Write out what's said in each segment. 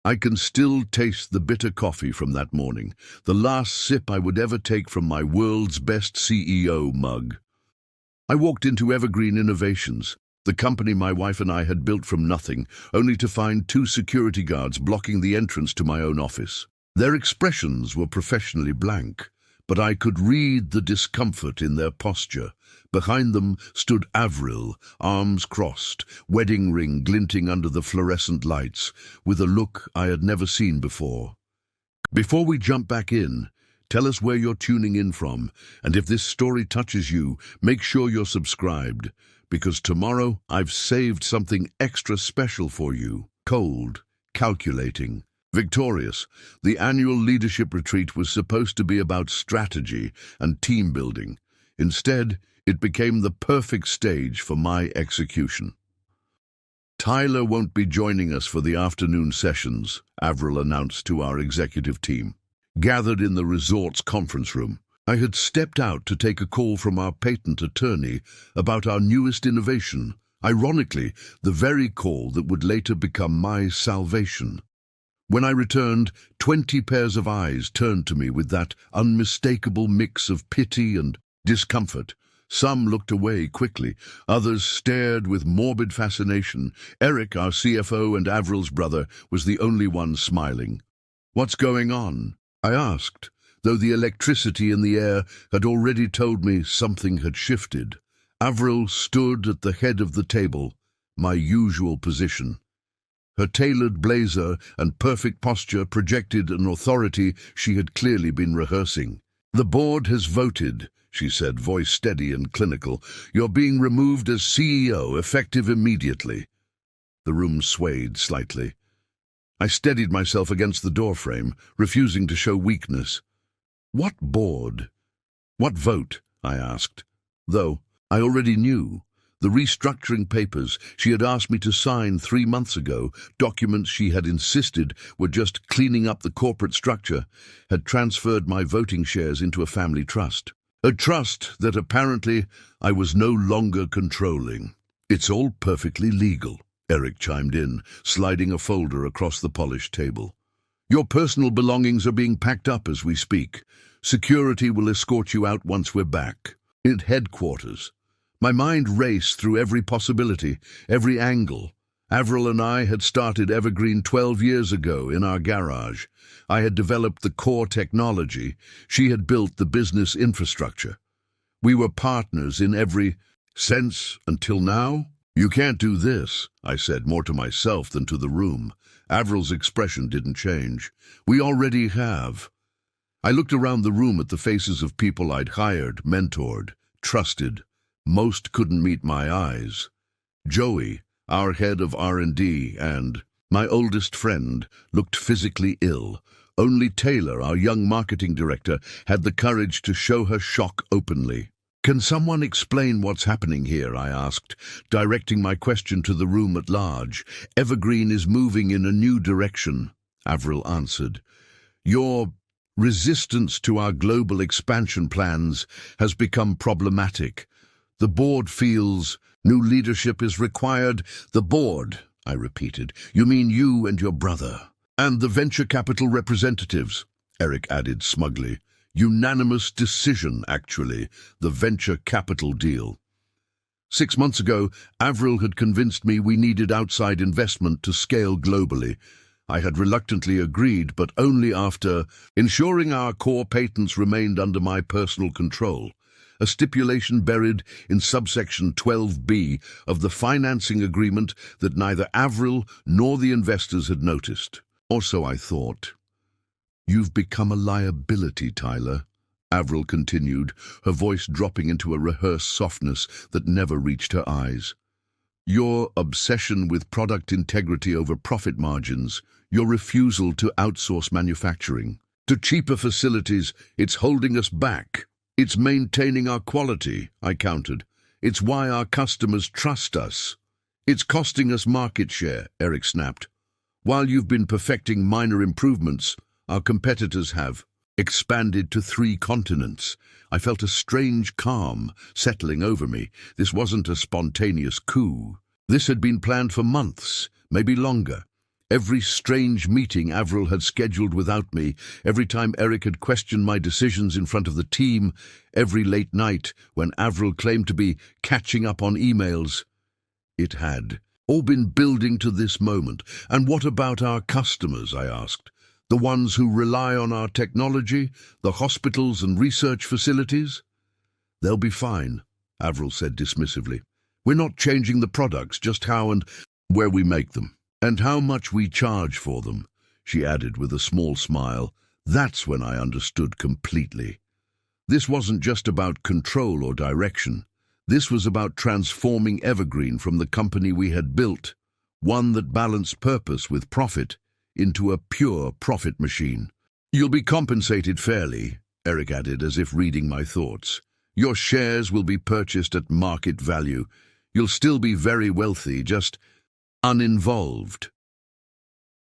I can still taste the bitter coffee from that morning, the last sip I would ever take from my world's best CEO mug. I walked into Evergreen Innovations, the company my wife and I had built from nothing, only to find two security guards blocking the entrance to my own office. Their expressions were professionally blank, but I could read the discomfort in their posture. Behind them stood Avril, arms crossed, wedding ring glinting under the fluorescent lights, with a look I had never seen before. Before we jump back in, tell us where you're tuning in from, and if this story touches you, make sure you're subscribed, because tomorrow I've saved something extra special for you. Cold, calculating, victorious. The annual leadership retreat was supposed to be about strategy and team building. Instead, it became the perfect stage for my execution. Tyler won't be joining us for the afternoon sessions, Avril announced to our executive team. Gathered in the resort's conference room, I had stepped out to take a call from our patent attorney about our newest innovation, ironically, the very call that would later become my salvation. When I returned, 20 pairs of eyes turned to me with that unmistakable mix of pity and discomfort. Some looked away quickly, others stared with morbid fascination. Eric, our CFO and Avril's brother, was the only one smiling. "What's going on?" I asked, though the electricity in the air had already told me something had shifted. Avril stood at the head of the table, my usual position. Her tailored blazer and perfect posture projected an authority she had clearly been rehearsing. "The board has voted," she said, voice steady and clinical. "You're being removed as CEO, effective immediately." The room swayed slightly. I steadied myself against the doorframe, refusing to show weakness. "What board? What vote?" I asked. Though I already knew. The restructuring papers she had asked me to sign 3 months ago, documents she had insisted were just cleaning up the corporate structure, had transferred my voting shares into a family trust. A trust that apparently I was no longer controlling. "It's all perfectly legal," Eric chimed in, sliding a folder across the polished table. "Your personal belongings are being packed up as we speak. Security will escort you out once we're back." At headquarters, my mind raced through every possibility, every angle. Avril and I had started Evergreen 12 years ago in our garage. I had developed the core technology. She had built the business infrastructure. We were partners in every sense until now. "You can't do this," I said, more to myself than to the room. Avril's expression didn't change. "We already have." I looked around the room at the faces of people I'd hired, mentored, trusted. Most couldn't meet my eyes. Joey, our head of R&D, and my oldest friend, looked physically ill. Only Taylor, our young marketing director, had the courage to show her shock openly. "Can someone explain what's happening here?" I asked, directing my question to the room at large. "Evergreen is moving in a new direction," Avril answered. "Your resistance to our global expansion plans has become problematic. The board feels new leadership is required." "The board," I repeated. "You mean you and your brother?" "And the venture capital representatives," Eric added smugly. "Unanimous decision, actually, the venture capital deal." 6 months ago, Avril had convinced me we needed outside investment to scale globally. I had reluctantly agreed, but only after ensuring our core patents remained under my personal control, a stipulation buried in subsection 12B of the financing agreement that neither Avril nor the investors had noticed. Or so I thought. "You've become a liability, Tyler," Avril continued, her voice dropping into a rehearsed softness that never reached her eyes. "Your obsession with product integrity over profit margins, your refusal to outsource manufacturing to cheaper facilities, it's holding us back. It's maintaining our quality," I countered. "It's why our customers trust us." "It's costing us market share," Eric snapped. "While you've been perfecting minor improvements, our competitors have expanded to 3 continents." I felt a strange calm settling over me. This wasn't a spontaneous coup. This had been planned for months, maybe longer. Every strange meeting Avril had scheduled without me, every time Eric had questioned my decisions in front of the team, every late night when Avril claimed to be catching up on emails. It had all been building to this moment. And what about our customers, I asked? The ones who rely on our technology, the hospitals and research facilities? They'll be fine, Avril said dismissively. We're not changing the products, just how and where we make them. And how much we charge for them, she added with a small smile. That's when I understood completely. This wasn't just about control or direction. This was about transforming Evergreen from the company we had built, one that balanced purpose with profit, into a pure profit machine. You'll be compensated fairly, Eric added as if reading my thoughts. Your shares will be purchased at market value. You'll still be very wealthy, just uninvolved.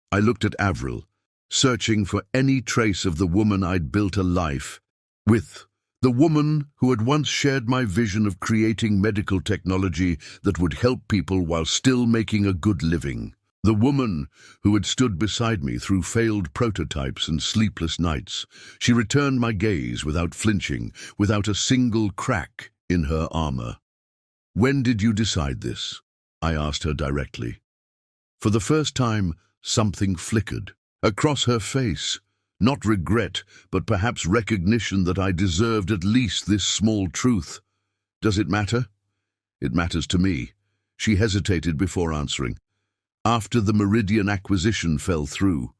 I looked at Avril, searching for any trace of the woman I'd built a life with, the woman who had once shared my vision of creating medical technology that would help people while still making a good living, the woman who had stood beside me through failed prototypes and sleepless nights. She returned my gaze without flinching, without a single crack in her armor. When did you decide this? I asked her directly. For the first time, something flickered across her face. Not regret, but perhaps recognition that I deserved at least this small truth. Does it matter? It matters to me. She hesitated before answering. After the Meridian acquisition fell through,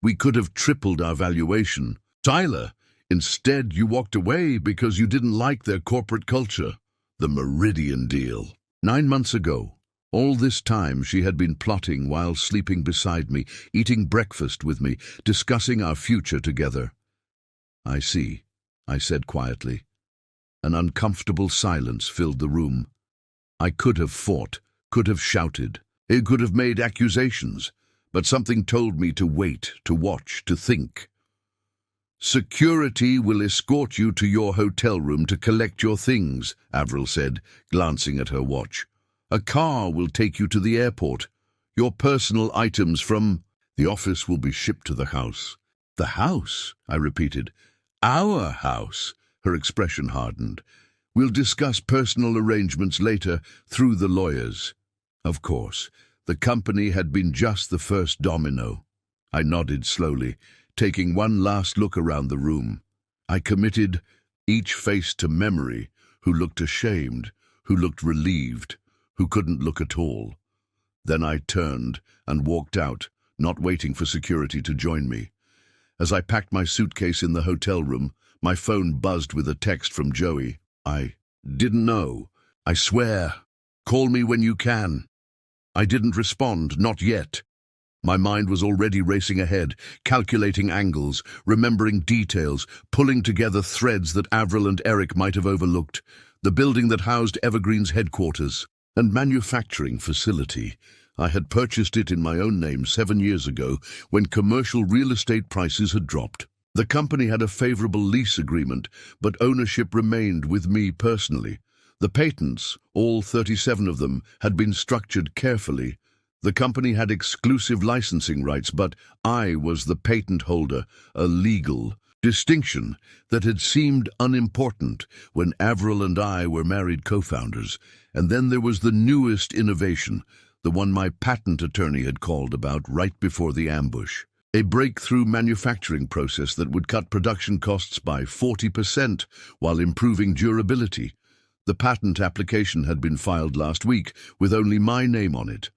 we could have tripled our valuation. Tyler, instead you walked away because you didn't like their corporate culture. The Meridian deal. 9 months ago, all this time she had been plotting while sleeping beside me, eating breakfast with me, discussing our future together. I see, I said quietly. An uncomfortable silence filled the room. I could have fought, could have shouted, it could have made accusations, but something told me to wait, to watch, to think. Security will escort you to your hotel room to collect your things, Avril said, glancing at her watch. A car will take you to the airport. Your personal items from the office will be shipped to the house. The house, I repeated. Our house, her expression hardened. We'll discuss personal arrangements later through the lawyers. Of course, the company had been just the first domino. I nodded slowly, taking one last look around the room. I committed each face to memory, who looked ashamed, who looked relieved, who couldn't look at all. Then I turned and walked out, not waiting for security to join me. As I packed my suitcase in the hotel room, my phone buzzed with a text from Joey. I didn't know. I swear. Call me when you can. I didn't respond, not yet. My mind was already racing ahead, calculating angles, remembering details, pulling together threads that Avril and Eric might have overlooked. The building that housed Evergreen's headquarters and manufacturing facility. I had purchased it in my own name 7 years ago when commercial real estate prices had dropped. The company had a favorable lease agreement, but ownership remained with me personally. The patents, all 37 of them, had been structured carefully. The company had exclusive licensing rights, but I was the patent holder, a legal distinction that had seemed unimportant when Avril and I were married co-founders. And then there was the newest innovation, the one my patent attorney had called about right before the ambush. A breakthrough manufacturing process that would cut production costs by 40% while improving durability. The patent application had been filed last week with only my name on it.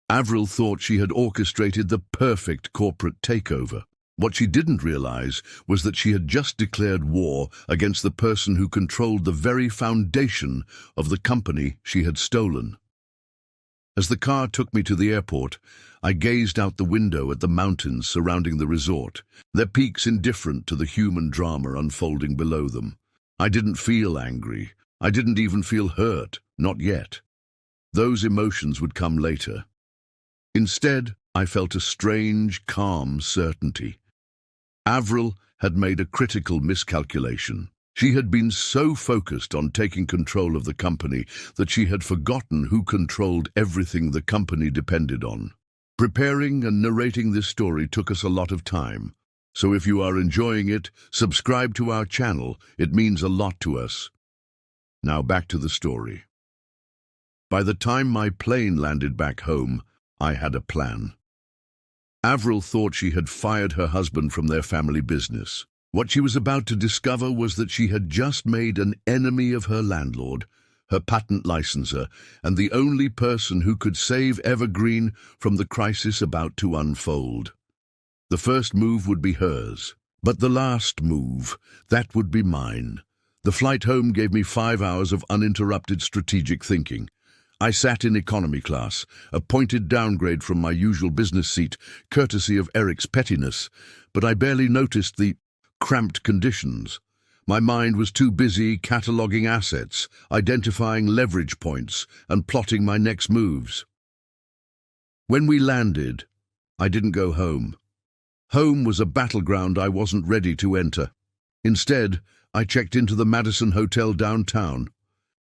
Avril thought she had orchestrated the perfect corporate takeover. What she didn't realize was that she had just declared war against the person who controlled the very foundation of the company she had stolen. As the car took me to the airport, I gazed out the window at the mountains surrounding the resort, their peaks indifferent to the human drama unfolding below them. I didn't feel angry. I didn't even feel hurt, not yet. Those emotions would come later. Instead, I felt a strange, calm certainty. Avril had made a critical miscalculation. She had been so focused on taking control of the company that she had forgotten who controlled everything the company depended on. Preparing and narrating this story took us a lot of time. So if you are enjoying it, subscribe to our channel. It means a lot to us. Now back to the story. By the time my plane landed back home, I had a plan. Avril thought she had fired her husband from their family business. What she was about to discover was that she had just made an enemy of her landlord, her patent licensor, and the only person who could save Evergreen from the crisis about to unfold. The first move would be hers, but the last move, that would be mine. The flight home gave me 5 hours of uninterrupted strategic thinking. I sat in economy class, a pointed downgrade from my usual business seat, courtesy of Eric's pettiness, but I barely noticed the cramped conditions. My mind was too busy cataloguing assets, identifying leverage points, and plotting my next moves. When we landed, I didn't go home. Home was a battleground I wasn't ready to enter. Instead, I checked into the Madison Hotel downtown,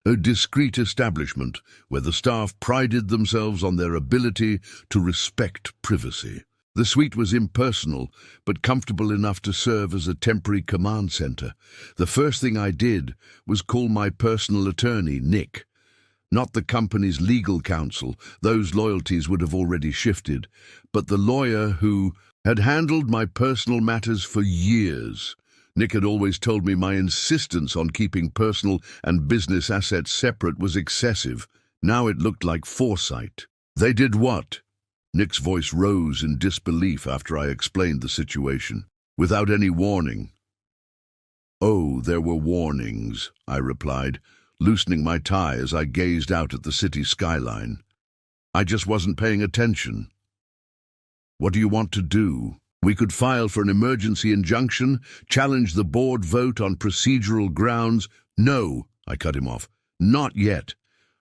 a discreet establishment where the staff prided themselves on their ability to respect privacy. The suite was impersonal, but comfortable enough to serve as a temporary command center. The first thing I did was call my personal attorney, Nick. Not the company's legal counsel, those loyalties would have already shifted, but the lawyer who had handled my personal matters for years. Nick had always told me my insistence on keeping personal and business assets separate was excessive. Now it looked like foresight. They did what? Nick's voice rose in disbelief after I explained the situation. Without any warning. Oh, there were warnings, I replied, loosening my tie as I gazed out at the city skyline. I just wasn't paying attention. What do you want to do? We could file for an emergency injunction, challenge the board vote on procedural grounds. No, I cut him off. Not yet.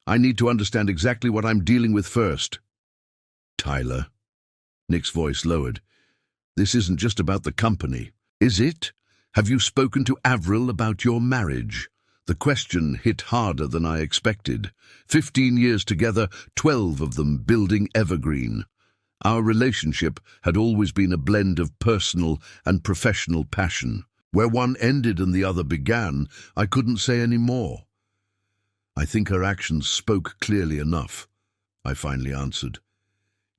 I need to understand exactly what I'm dealing with first. Tyler. Nick's voice lowered. This isn't just about the company, is it? Have you spoken to Avril about your marriage? The question hit harder than I expected. 15 years together, 12 of them building Evergreen. Our relationship had always been a blend of personal and professional passion. Where one ended and the other began, I couldn't say any more. I think her actions spoke clearly enough, I finally answered.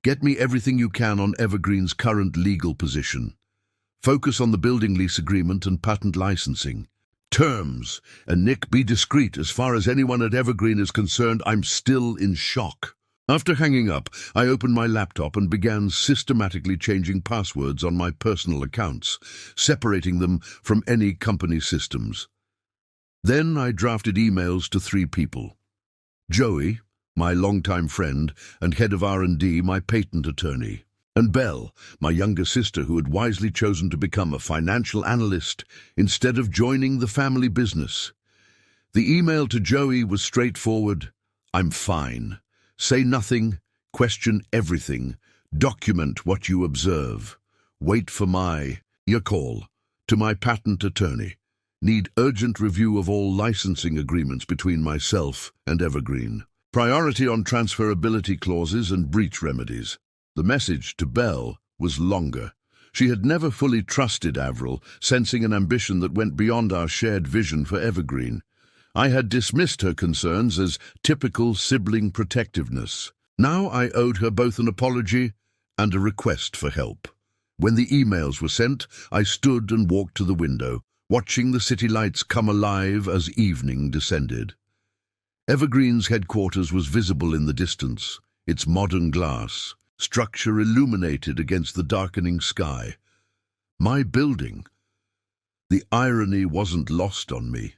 Get me everything you can on Evergreen's current legal position. Focus on the building lease agreement and patent licensing. Terms, and Nick, be discreet. As far as anyone at Evergreen is concerned, I'm still in shock. After hanging up, I opened my laptop and began systematically changing passwords on my personal accounts, separating them from any company systems. Then I drafted emails to 3 people. Joey, my longtime friend and head of R&D, my patent attorney, and Belle, my younger sister who had wisely chosen to become a financial analyst instead of joining the family business. The email to Joey was straightforward. I'm fine. Say nothing, question everything, document what you observe. Wait for your call. To my patent attorney. Need urgent review of all licensing agreements between myself and Evergreen. Priority on transferability clauses and breach remedies. The message to Belle was longer. She had never fully trusted Avril, sensing an ambition that went beyond our shared vision for Evergreen. I had dismissed her concerns as typical sibling protectiveness. Now I owed her both an apology and a request for help. When the emails were sent, I stood and walked to the window, watching the city lights come alive as evening descended. Evergreen's headquarters was visible in the distance, its modern glass structure illuminated against the darkening sky. My building. The irony wasn't lost on me.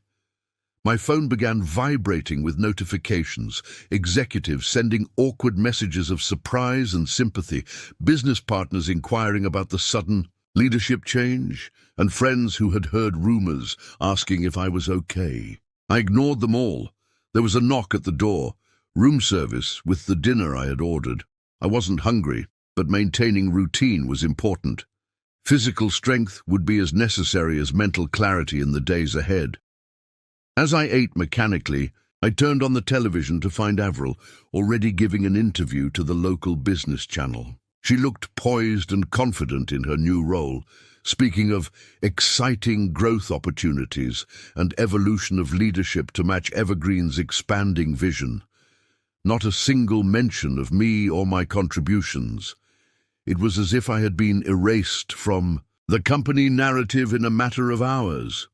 My phone began vibrating with notifications, executives sending awkward messages of surprise and sympathy, business partners inquiring about the sudden leadership change, and friends who had heard rumors asking if I was okay. I ignored them all. There was a knock at the door, room service with the dinner I had ordered. I wasn't hungry, but maintaining routine was important. Physical strength would be as necessary as mental clarity in the days ahead. As I ate mechanically, I turned on the television to find Avril already giving an interview to the local business channel. She looked poised and confident in her new role, speaking of exciting growth opportunities and evolution of leadership to match Evergreen's expanding vision. Not a single mention of me or my contributions. It was as if I had been erased from the company narrative in a matter of hours.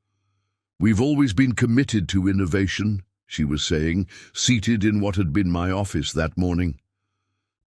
"We've always been committed to innovation," she was saying, seated in what had been my office that morning.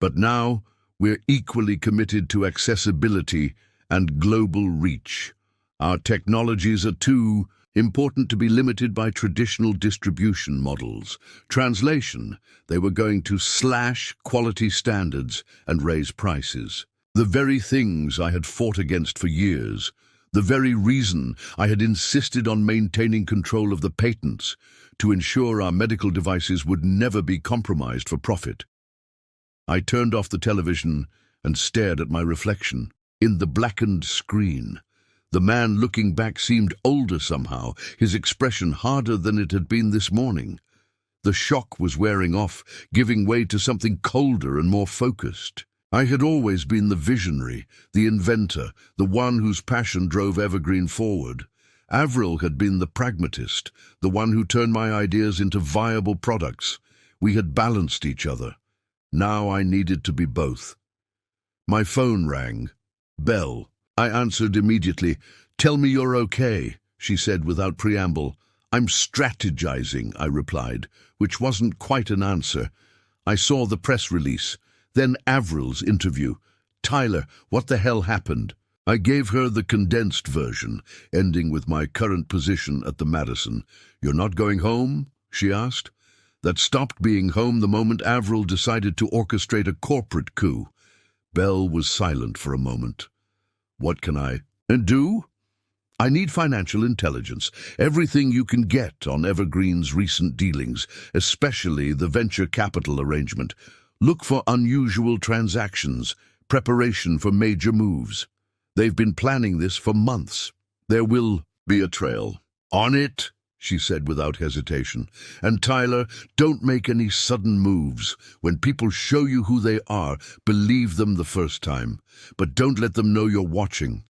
"But now we're equally committed to accessibility and global reach. Our technologies are too important to be limited by traditional distribution models. Translation, they were going to slash quality standards and raise prices. The very things I had fought against for years, the very reason I had insisted on maintaining control of the patents to ensure our medical devices would never be compromised for profit." I turned off the television and stared at my reflection. In the blackened screen, the man looking back seemed older somehow, his expression harder than it had been this morning. The shock was wearing off, giving way to something colder and more focused. I had always been the visionary, the inventor, the one whose passion drove Evergreen forward. Avril had been the pragmatist, the one who turned my ideas into viable products. We had balanced each other. Now I needed to be both. My phone rang. Belle. I answered immediately. "Tell me you're okay," she said without preamble. "I'm strategizing," I replied, which wasn't quite an answer. I saw the press release, then Avril's interview. "Tyler, what the hell happened?" I gave her the condensed version, ending with my current position at the Madison. "You're not going home?" she asked. That stopped being home the moment Avril decided to orchestrate a corporate coup. Belle was silent for a moment. "What can I do?" "I need financial intelligence, everything you can get on Evergreen's recent dealings, especially the venture capital arrangement. Look for unusual transactions, preparation for major moves. They've been planning this for months. There will be a trail." "On it," she said without hesitation. "And Tyler, don't make any sudden moves. When people show you who they are, believe them the first time. But don't let them know you're watching."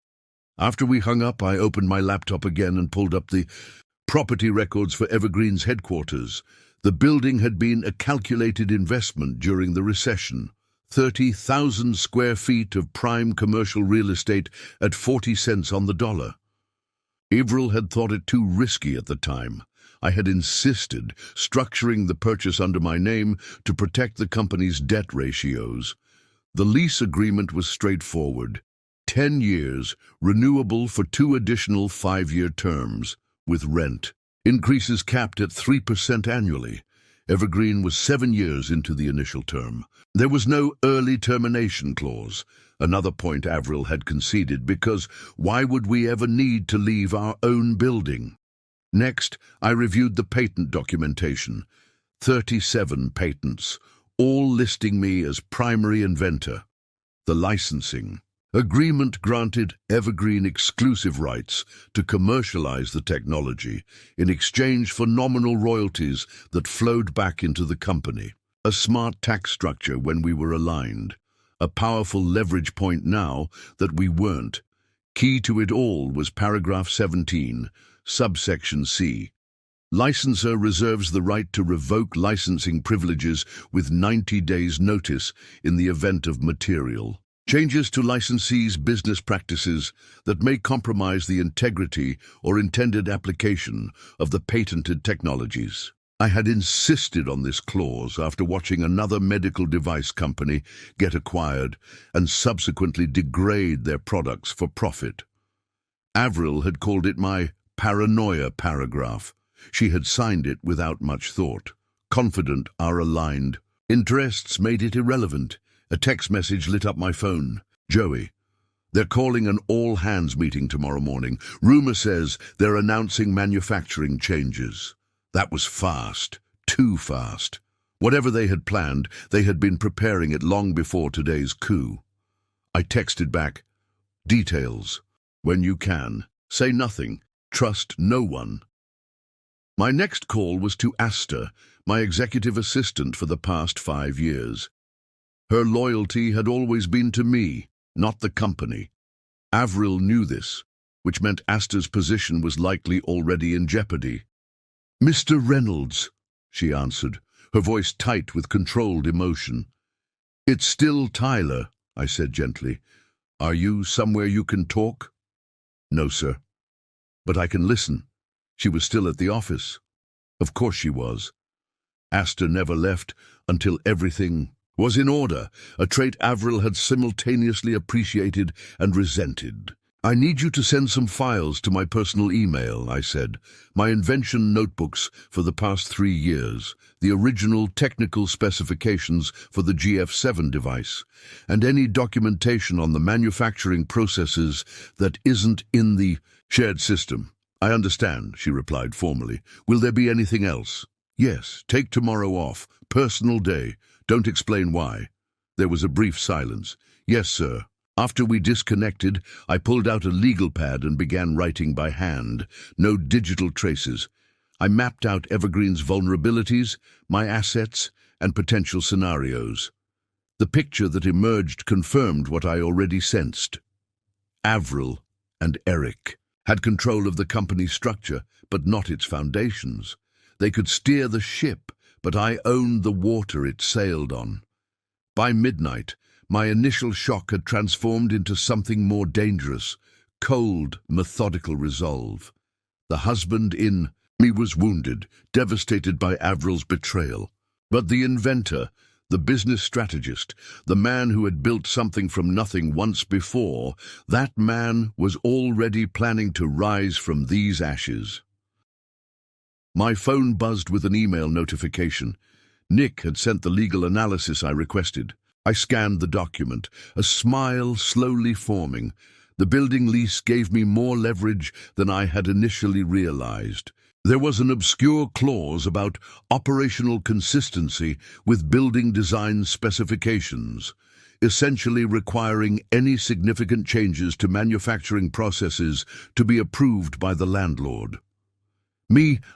After we hung up, I opened my laptop again and pulled up the property records for Evergreen's headquarters. The building had been a calculated investment during the recession. 30,000 square feet of prime commercial real estate at 40 cents on the dollar. Avril had thought it too risky at the time. I had insisted, structuring the purchase under my name to protect the company's debt ratios. The lease agreement was straightforward. 10 years, renewable for 2 additional 5-year terms, with rent. Increases capped at 3% annually. Evergreen was 7 years into the initial term. There was no early termination clause, another point Avril had conceded, because why would we ever need to leave our own building? Next, I reviewed the patent documentation. 37 patents, all listing me as primary inventor. The licensing agreement granted Evergreen exclusive rights to commercialize the technology in exchange for nominal royalties that flowed back into the company. A smart tax structure when we were aligned. A powerful leverage point now that we weren't. Key to it all was paragraph 17, subsection C. Licensor reserves the right to revoke licensing privileges with 90 days' notice in the event of material changes to licensees' business practices that may compromise the integrity or intended application of the patented technologies. I had insisted on this clause after watching another medical device company get acquired and subsequently degrade their products for profit. Avril had called it my paranoia paragraph. She had signed it without much thought, confident our aligned interests made it irrelevant. A text message lit up my phone. "Joey, they're calling an all-hands meeting tomorrow morning. Rumor says they're announcing manufacturing changes." That was fast, too fast. Whatever they had planned, they had been preparing it long before today's coup. I texted back, "Details. When you can. Say nothing. Trust no one." My next call was to Asta, my executive assistant for the past 5 years. Her loyalty had always been to me, not the company. Avril knew this, which meant Asta's position was likely already in jeopardy. "Mr. Reynolds," she answered, her voice tight with controlled emotion. "It's still Tyler," I said gently. "Are you somewhere you can talk?" "No, sir. But I can listen." She was still at the office. Of course she was. Asta never left until everything was in order, a trait Avril had simultaneously appreciated and resented. "I need you to send some files to my personal email," I said. "My invention notebooks for the past 3 years, the original technical specifications for the GF7 device, and any documentation on the manufacturing processes that isn't in the shared system." "I understand," she replied formally. "Will there be anything else?" "Yes, take tomorrow off. Personal day. Don't explain why." There was a brief silence. "Yes, sir." After we disconnected, I pulled out a legal pad and began writing by hand. No digital traces. I mapped out Evergreen's vulnerabilities, my assets, and potential scenarios. The picture that emerged confirmed what I already sensed. Avril and Eric had control of the company's structure, but not its foundations. They could steer the ship, but I owned the water it sailed on. By midnight, my initial shock had transformed into something more dangerous, cold, methodical resolve. The husband in me was wounded, devastated by Avril's betrayal. But the inventor, the business strategist, the man who had built something from nothing once before, that man was already planning to rise from these ashes. My phone buzzed with an email notification. Nick had sent the legal analysis I requested. I scanned the document, a smile slowly forming. The building lease gave me more leverage than I had initially realized. There was an obscure clause about operational consistency with building design specifications, essentially requiring any significant changes to manufacturing processes to be approved by the landlord.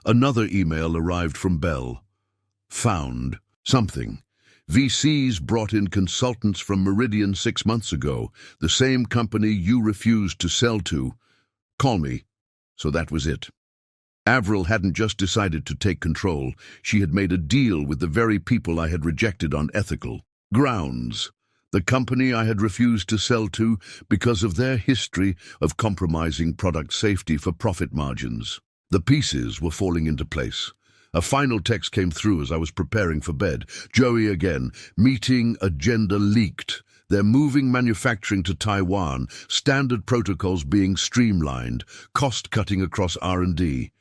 Another email arrived from Bell. Found something. VCs brought in consultants from Meridian 6 months ago, the same company you refused to sell to. Call me. So that was it. Avril hadn't just decided to take control. She had made a deal with the very people I had rejected on ethical grounds. The company I had refused to sell to because of their history of compromising product safety for profit margins. The pieces were falling into place. A final text came through as I was preparing for bed. "Joey again. Meeting agenda leaked. They're moving manufacturing to Taiwan, standard protocols being streamlined, cost-cutting across R&D.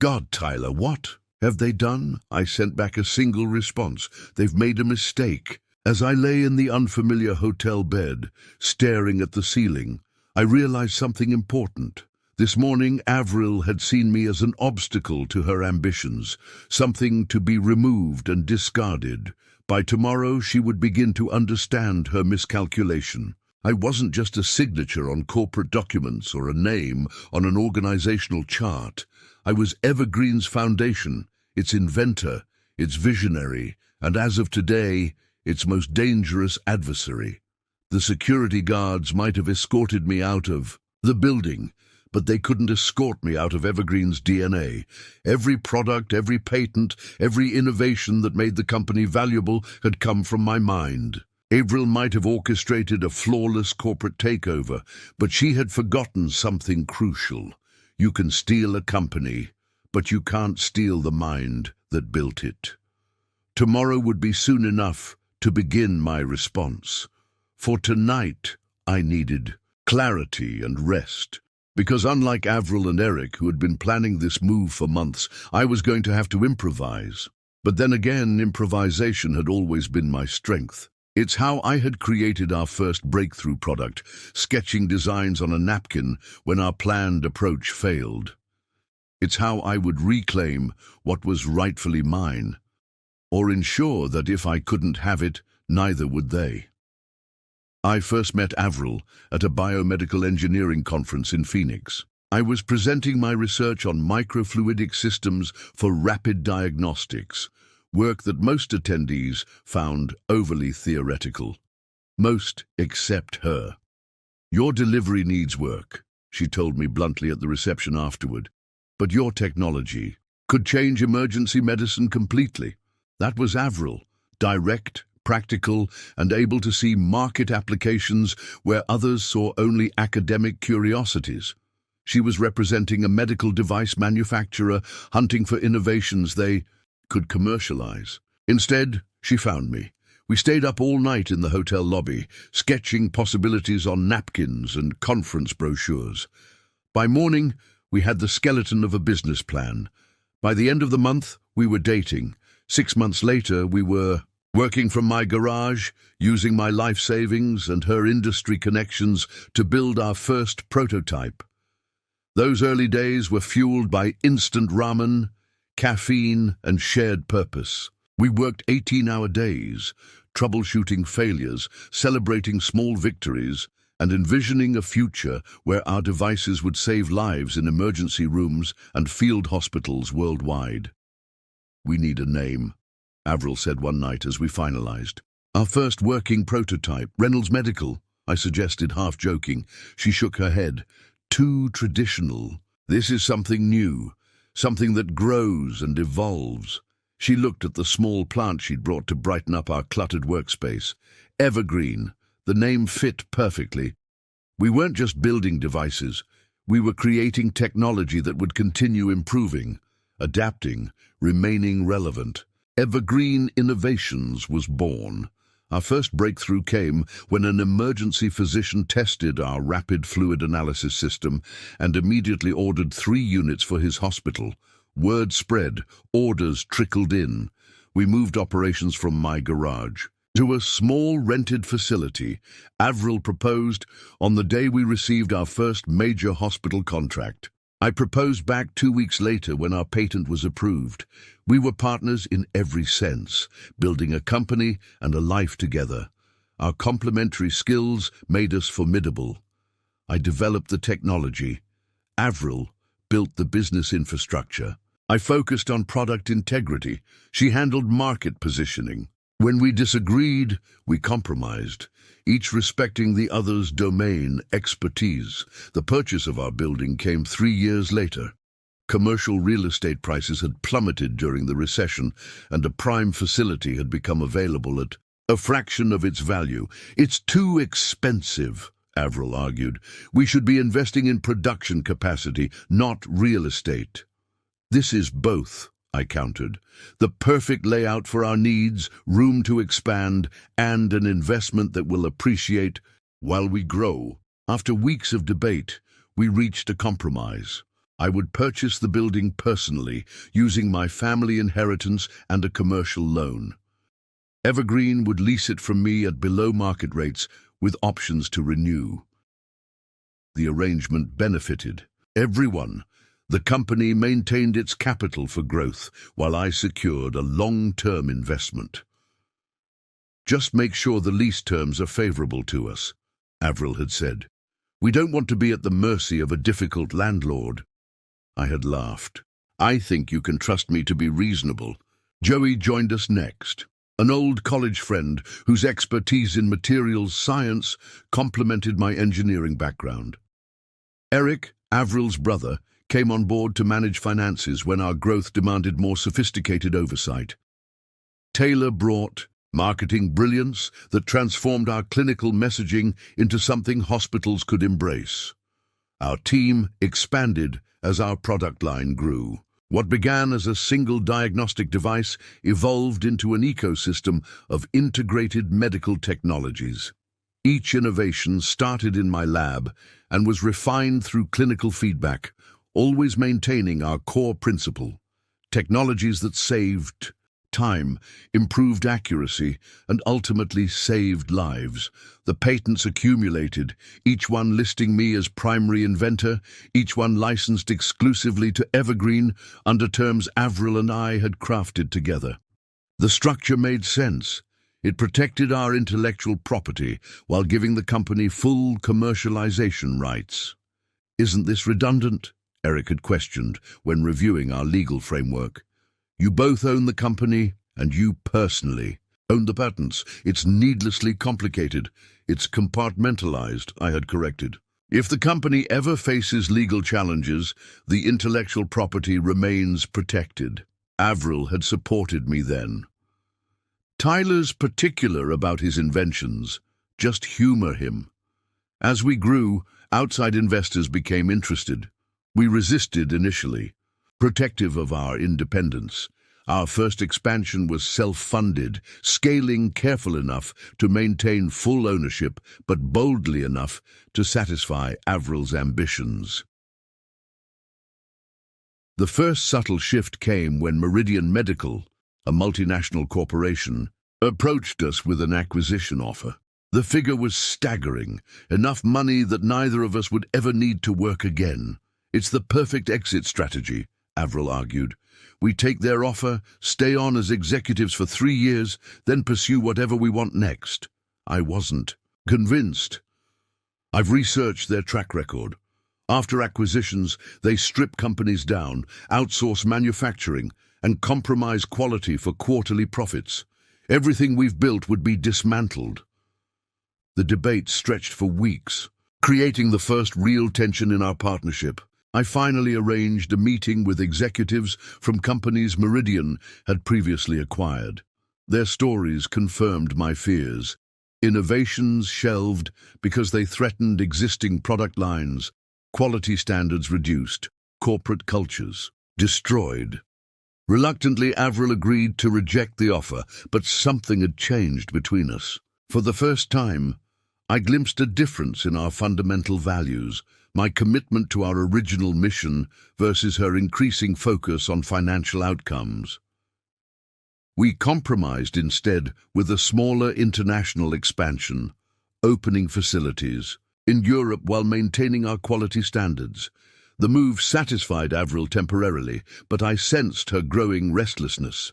God, Tyler, what have they done?" I sent back a single response. "They've made a mistake." As I lay in the unfamiliar hotel bed, staring at the ceiling, I realized something important. This morning, Avril had seen me as an obstacle to her ambitions, something to be removed and discarded. By tomorrow, she would begin to understand her miscalculation. I wasn't just a signature on corporate documents or a name on an organizational chart. I was Evergreen's foundation, its inventor, its visionary, and as of today, its most dangerous adversary. The security guards might have escorted me out of the building, but they couldn't escort me out of Evergreen's DNA. Every product, every patent, every innovation that made the company valuable had come from my mind. Avril might have orchestrated a flawless corporate takeover, but she had forgotten something crucial. You can steal a company, but you can't steal the mind that built it. Tomorrow would be soon enough to begin my response. For tonight, I needed clarity and rest. Because unlike Avril and Eric, who had been planning this move for months, I was going to have to improvise. But then again, improvisation had always been my strength. It's how I had created our first breakthrough product, sketching designs on a napkin when our planned approach failed. It's how I would reclaim what was rightfully mine, or ensure that if I couldn't have it, neither would they. I first met Avril at a biomedical engineering conference in Phoenix. I was presenting my research on microfluidic systems for rapid diagnostics. work that most attendees found overly theoretical. Most except her. "Your delivery needs work," she told me bluntly at the reception afterward. "But your technology could change emergency medicine completely." That was Avril, direct, practical, and able to see market applications where others saw only academic curiosities. She was representing a medical device manufacturer hunting for innovations they could commercialize. Instead, she found me. We stayed up all night in the hotel lobby, sketching possibilities on napkins and conference brochures. By morning, we had the skeleton of a business plan. By the end of the month, we were dating. 6 months later, we were working from my garage, using my life savings and her industry connections to build our first prototype. Those early days were fueled by instant ramen, caffeine, and shared purpose. We worked 18-hour days, troubleshooting failures, celebrating small victories, and envisioning a future where our devices would save lives in emergency rooms and field hospitals worldwide. "We need a name," Avril said one night as we finalized. "Our first working prototype, Reynolds Medical," I suggested, half joking. She shook her head. "Too traditional. This is something new, something that grows and evolves." She looked at the small plant she'd brought to brighten up our cluttered workspace. Evergreen. The name fit perfectly. We weren't just building devices. We were creating technology that would continue improving, adapting, remaining relevant. Evergreen Innovations was born. Our first breakthrough came when an emergency physician tested our rapid fluid analysis system and immediately ordered 3 units for his hospital. Word spread, orders trickled in. We moved operations from my garage to a small rented facility. Avril proposed on the day we received our first major hospital contract. I proposed back 2 weeks later when our patent was approved. We were partners in every sense, building a company and a life together. Our complementary skills made us formidable. I developed the technology. Avril built the business infrastructure. I focused on product integrity. She handled market positioning. When we disagreed, we compromised, each respecting the other's domain expertise. The purchase of our building came 3 years later. Commercial real estate prices had plummeted during the recession, and a prime facility had become available at a fraction of its value. "It's too expensive," Avril argued. "We should be investing in production capacity, not real estate." "This is both," I countered. "The perfect layout for our needs, room to expand, and an investment that will appreciate while we grow." After weeks of debate, we reached a compromise. I would purchase the building personally, using my family inheritance and a commercial loan. Evergreen would lease it from me at below market rates, with options to renew. The arrangement benefited everyone. The company maintained its capital for growth, while I secured a long-term investment. "Just make sure the lease terms are favorable to us," Avril had said. "We don't want to be at the mercy of a difficult landlord." I had laughed. "I think you can trust me to be reasonable." Joey joined us next, an old college friend whose expertise in materials science complemented my engineering background. Eric, Avril's brother, came on board to manage finances when our growth demanded more sophisticated oversight. Taylor brought marketing brilliance that transformed our clinical messaging into something hospitals could embrace. Our team expanded as our product line grew. What began as a single diagnostic device evolved into an ecosystem of integrated medical technologies. Each innovation started in my lab and was refined through clinical feedback, always maintaining our core principle: technologies that saved time, improved accuracy, and ultimately saved lives. The patents accumulated, each one listing me as primary inventor, each one licensed exclusively to Evergreen under terms Avril and I had crafted together. The structure made sense. It protected our intellectual property while giving the company full commercialization rights. "Isn't this redundant?" Eric had questioned when reviewing our legal framework. "You both own the company and you personally own the patents. It's needlessly complicated. It's compartmentalized, I had corrected. If the company ever faces legal challenges, the intellectual property remains protected. Avril had supported me then. Tyler's particular about his inventions. Just humor him. As we grew, outside investors became interested. We resisted initially, protective of our independence. Our first expansion was self-funded, scaling careful enough to maintain full ownership, but boldly enough to satisfy Avril's ambitions. The first subtle shift came when Meridian Medical, a multinational corporation, approached us with an acquisition offer. The figure was staggering, enough money that neither of us would ever need to work again. It's the perfect exit strategy, Avril argued. We take their offer, stay on as executives for 3 years, then pursue whatever we want next. I wasn't convinced. I've researched their track record. After acquisitions, they strip companies down, outsource manufacturing, and compromise quality for quarterly profits. Everything we've built would be dismantled. The debate stretched for weeks, creating the first real tension in our partnership. I finally arranged a meeting with executives from companies Meridian had previously acquired. Their stories confirmed my fears. Innovations shelved because they threatened existing product lines, quality standards reduced, corporate cultures destroyed. Reluctantly, Avril agreed to reject the offer, but something had changed between us. For the first time, I glimpsed a difference in our fundamental values, my commitment to our original mission versus her increasing focus on financial outcomes. We compromised instead with a smaller international expansion, opening facilities in Europe while maintaining our quality standards. The move satisfied Avril temporarily, but I sensed her growing restlessness.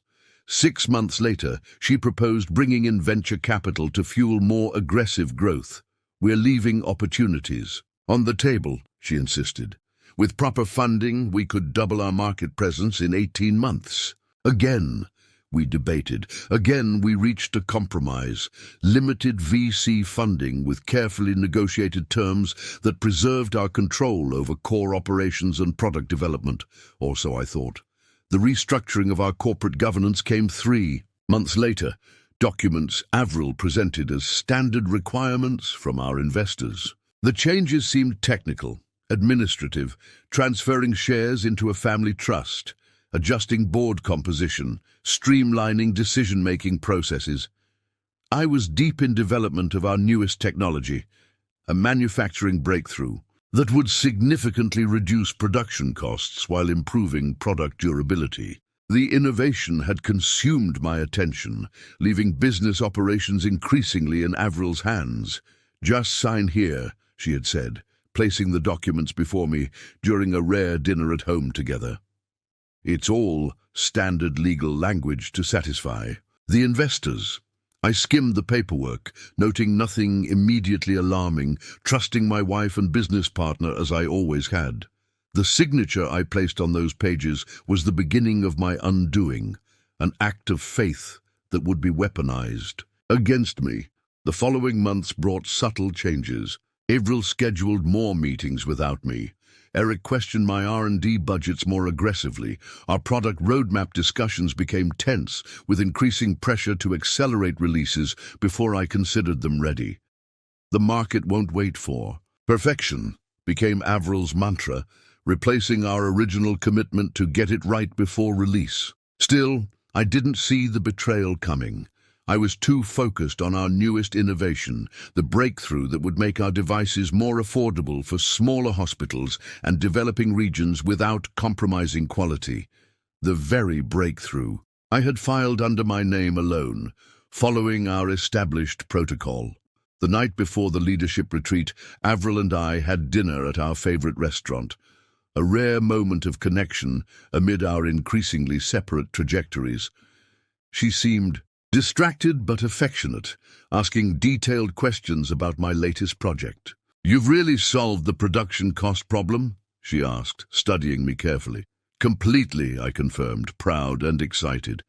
6 months later, she proposed bringing in venture capital to fuel more aggressive growth. We're leaving opportunities on the table, she insisted. With proper funding, we could double our market presence in 18 months. Again, we debated. Again, we reached a compromise. Limited VC funding with carefully negotiated terms that preserved our control over core operations and product development, or so I thought. The restructuring of our corporate governance came 3 months later. Documents Avril presented as standard requirements from our investors. The changes seemed technical, administrative, transferring shares into a family trust, adjusting board composition, streamlining decision-making processes. I was deep in development of our newest technology, a manufacturing breakthrough that would significantly reduce production costs while improving product durability. The innovation had consumed my attention, leaving business operations increasingly in Avril's hands. "Just sign here," she had said, placing the documents before me during a rare dinner at home together. It's all standard legal language to satisfy the investors. I skimmed the paperwork, noting nothing immediately alarming, trusting my wife and business partner as I always had. The signature I placed on those pages was the beginning of my undoing, an act of faith that would be weaponized against me. The following months brought subtle changes. Avril scheduled more meetings without me. Eric questioned my R&D budgets more aggressively. Our product roadmap discussions became tense, with increasing pressure to accelerate releases before I considered them ready. The market won't wait for perfection became Avril's mantra, replacing our original commitment to get it right before release. Still, I didn't see the betrayal coming. I was too focused on our newest innovation, the breakthrough that would make our devices more affordable for smaller hospitals and developing regions without compromising quality. The very breakthrough. I had filed under my name alone, following our established protocol. The night before the leadership retreat, Avril and I had dinner at our favorite restaurant, a rare moment of connection amid our increasingly separate trajectories. She seemed distracted but affectionate, asking detailed questions about my latest project. "You've really solved the production cost problem?" she asked, studying me carefully. Completely, I confirmed, proud and excited.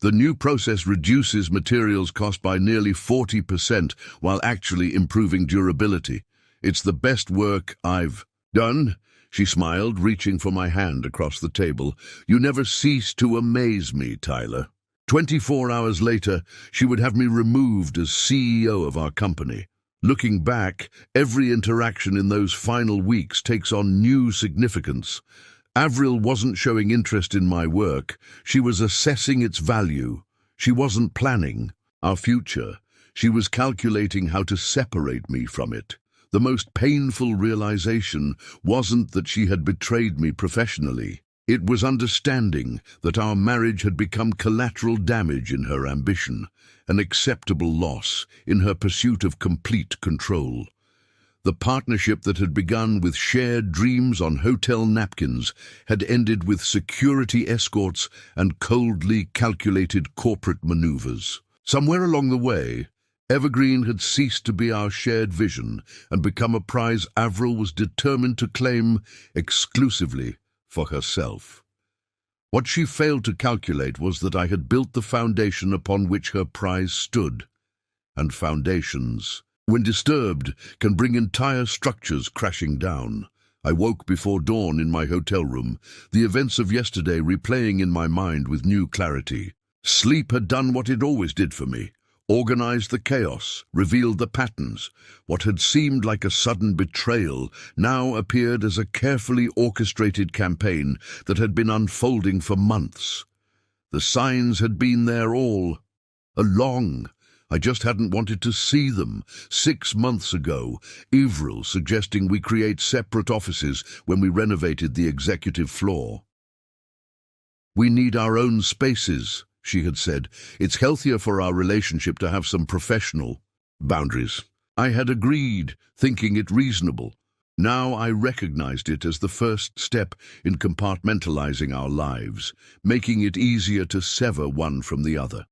The new process reduces materials cost by nearly 40% while actually improving durability. It's the best work I've done, she smiled, reaching for my hand across the table. You never cease to amaze me, Tyler. 24 hours later, she would have me removed as CEO of our company. Looking back, every interaction in those final weeks takes on new significance. Avril wasn't showing interest in my work. She was assessing its value. She wasn't planning our future. She was calculating how to separate me from it. The most painful realization wasn't that she had betrayed me professionally. It was understanding that our marriage had become collateral damage in her ambition, an acceptable loss in her pursuit of complete control. The partnership that had begun with shared dreams on hotel napkins had ended with security escorts and coldly calculated corporate maneuvers. Somewhere along the way, Evergreen had ceased to be our shared vision and become a prize Avril was determined to claim exclusively for herself. What she failed to calculate was that I had built the foundation upon which her prize stood, and foundations, when disturbed, can bring entire structures crashing down. I woke before dawn in my hotel room, the events of yesterday replaying in my mind with new clarity. Sleep had done what it always did for me, organized the chaos, revealed the patterns. What had seemed like a sudden betrayal now appeared as a carefully orchestrated campaign that had been unfolding for months. The signs had been there all along. I just hadn't wanted to see them. 6 months ago, Avril suggesting we create separate offices when we renovated the executive floor. We need our own spaces, she had said. It's healthier for our relationship to have some professional boundaries. I had agreed, thinking it reasonable. Now I recognized it as the first step in compartmentalizing our lives, making it easier to sever one from the other.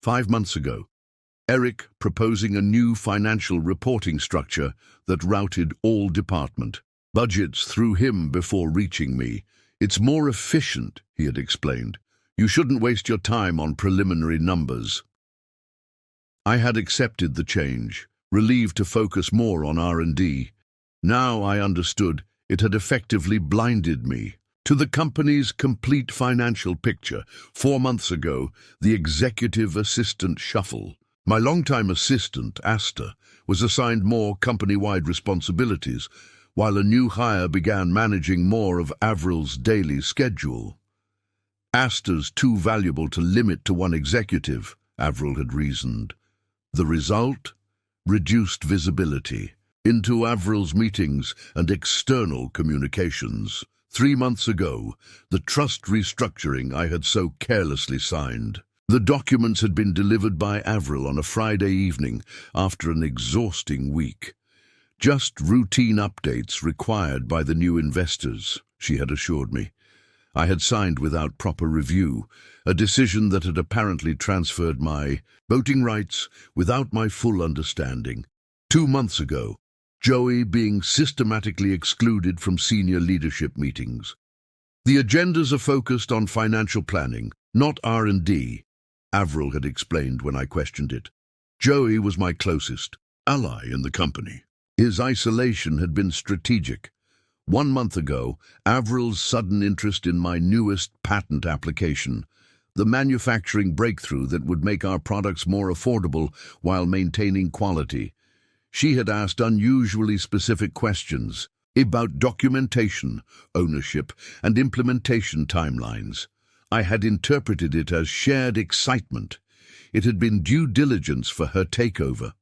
5 months ago, Eric proposing a new financial reporting structure that routed all department budgets through him before reaching me. It's more efficient, he had explained. You shouldn't waste your time on preliminary numbers. I had accepted the change, relieved to focus more on R&D. Now I understood it had effectively blinded me to the company's complete financial picture. 4 months ago, the executive assistant shuffle. My longtime assistant, Asta, was assigned more company-wide responsibilities, while a new hire began managing more of Avril's daily schedule. Asta's too valuable to limit to one executive, Avril had reasoned. The result? Reduced visibility into Avril's meetings and external communications. 3 months ago, the trust restructuring I had so carelessly signed. The documents had been delivered by Avril on a Friday evening after an exhausting week. Just routine updates required by the new investors, she had assured me. I had signed without proper review, a decision that had apparently transferred my voting rights without my full understanding. 2 months ago, Joey being systematically excluded from senior leadership meetings. The agendas are focused on financial planning, not R&D, Avril had explained when I questioned it. Joey was my closest ally in the company. His isolation had been strategic. 1 month ago, Avril's sudden interest in my newest patent application, the manufacturing breakthrough that would make our products more affordable while maintaining quality. She had asked unusually specific questions about documentation, ownership, and implementation timelines. I had interpreted it as shared excitement. It had been due diligence for her takeover.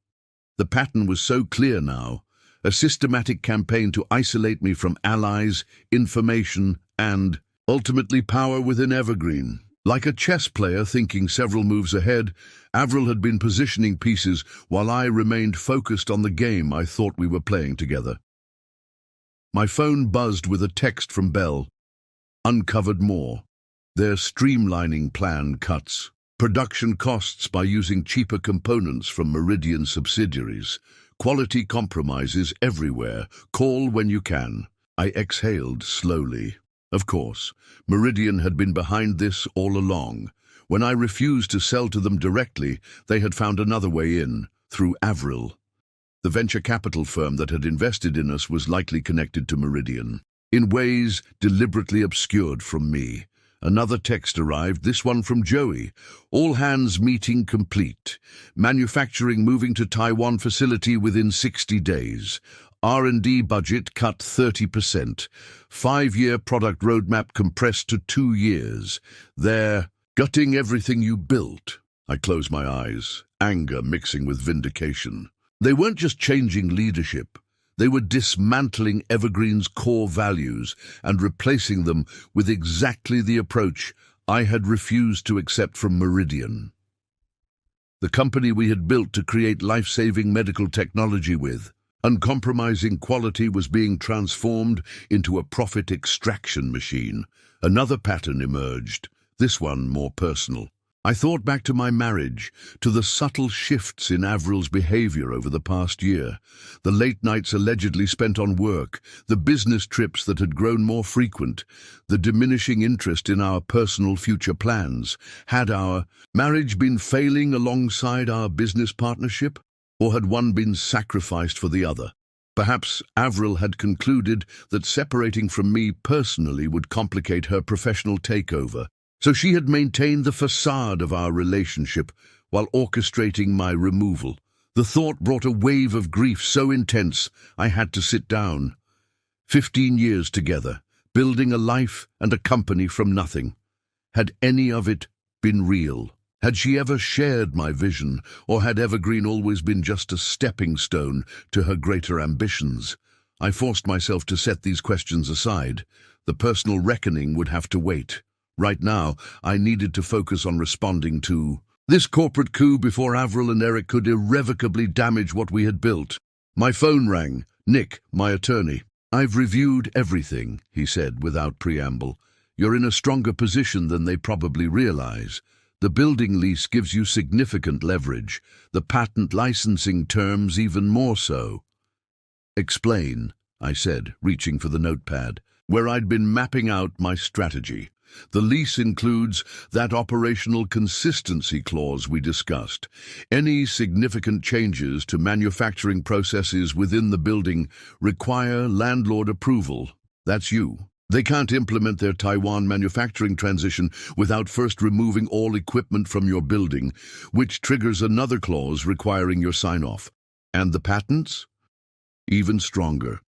The pattern was so clear now, a systematic campaign to isolate me from allies, information, and, ultimately, power within Evergreen. Like a chess player thinking several moves ahead, Avril had been positioning pieces while I remained focused on the game I thought we were playing together. My phone buzzed with a text from Bell. Uncovered more. Their streamlining plan cuts production costs by using cheaper components from Meridian subsidiaries. Quality compromises everywhere. Call when you can. I exhaled slowly. Of course, Meridian had been behind this all along. When I refused to sell to them directly, they had found another way in, through Avril. The venture capital firm that had invested in us was likely connected to Meridian, in ways deliberately obscured from me. Another text arrived, this one from Joey. All hands meeting complete. Manufacturing moving to Taiwan facility within 60 days. R&D budget cut 30%. 5-year product roadmap compressed to 2 years. They're gutting everything you built. I close my eyes, anger mixing with vindication. They weren't just changing leadership. They were dismantling Evergreen's core values and replacing them with exactly the approach I had refused to accept from Meridian. The company we had built to create life-saving medical technology with, uncompromising quality, was being transformed into a profit extraction machine. Another pattern emerged, this one more personal. I thought back to my marriage, to the subtle shifts in Avril's behavior over the past year, the late nights allegedly spent on work, the business trips that had grown more frequent, the diminishing interest in our personal future plans. Had our marriage been failing alongside our business partnership, or had one been sacrificed for the other? Perhaps Avril had concluded that separating from me personally would complicate her professional takeover. So she had maintained the facade of our relationship while orchestrating my removal. The thought brought a wave of grief so intense I had to sit down. 15 years together, building a life and a company from nothing. Had any of it been real? Had she ever shared my vision, or had Evergreen always been just a stepping stone to her greater ambitions? I forced myself to set these questions aside. The personal reckoning would have to wait. Right now, I needed to focus on responding to this corporate coup before Avril and Eric could irrevocably damage what we had built. My phone rang. Nick, my attorney. I've reviewed everything, he said without preamble. You're in a stronger position than they probably realize. The building lease gives you significant leverage, the patent licensing terms even more so. Explain, I said, reaching for the notepad, where I'd been mapping out my strategy. The lease includes that operational consistency clause we discussed. Any significant changes to manufacturing processes within the building require landlord approval. That's you. They can't implement their Taiwan manufacturing transition without first removing all equipment from your building, which triggers another clause requiring your sign-off. And the patents? Even stronger.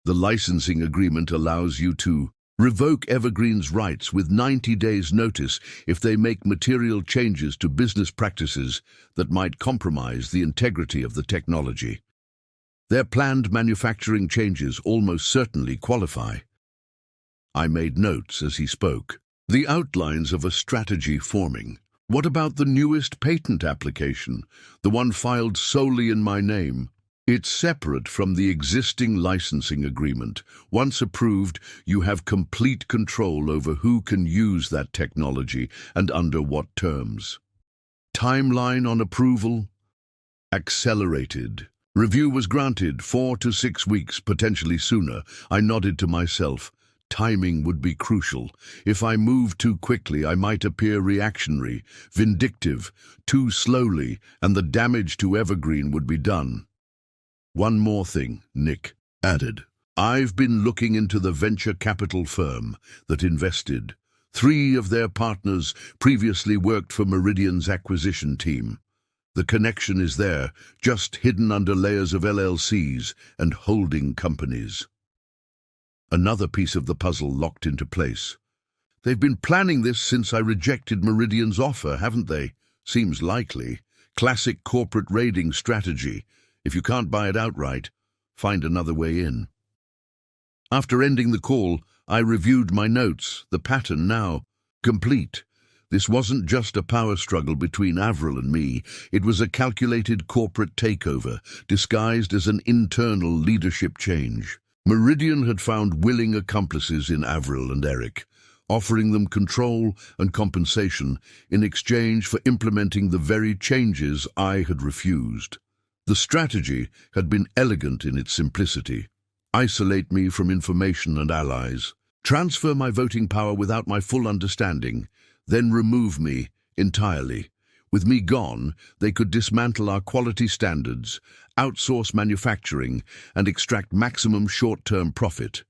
The licensing agreement allows you to revoke Evergreen's rights with 90 days' notice if they make material changes to business practices that might compromise the integrity of the technology. Their planned manufacturing changes almost certainly qualify. I made notes as he spoke. The outlines of a strategy forming. What about the newest patent application, the one filed solely in my name? It's separate from the existing licensing agreement. Once approved, you have complete control over who can use that technology and under what terms. Timeline on approval? Accelerated. Review was granted 4 to 6 weeks, potentially sooner. I nodded to myself. Timing would be crucial. If I moved too quickly, I might appear reactionary, vindictive, too slowly, and the damage to Evergreen would be done. One more thing, Nick added. I've been looking into the venture capital firm that invested. 3 of their partners previously worked for Meridian's acquisition team. The connection is there, just hidden under layers of LLCs and holding companies. Another piece of the puzzle locked into place. They've been planning this since I rejected Meridian's offer, haven't they? Seems likely. Classic corporate raiding strategy. If you can't buy it outright, find another way in. After ending the call, I reviewed my notes, the pattern now complete. This wasn't just a power struggle between Avril and me. It was a calculated corporate takeover, disguised as an internal leadership change. Meridian had found willing accomplices in Avril and Eric, offering them control and compensation in exchange for implementing the very changes I had refused. The strategy had been elegant in its simplicity. Isolate me from information and allies, transfer my voting power without my full understanding, then remove me entirely. With me gone, they could dismantle our quality standards, outsource manufacturing, and extract maximum short-term profit.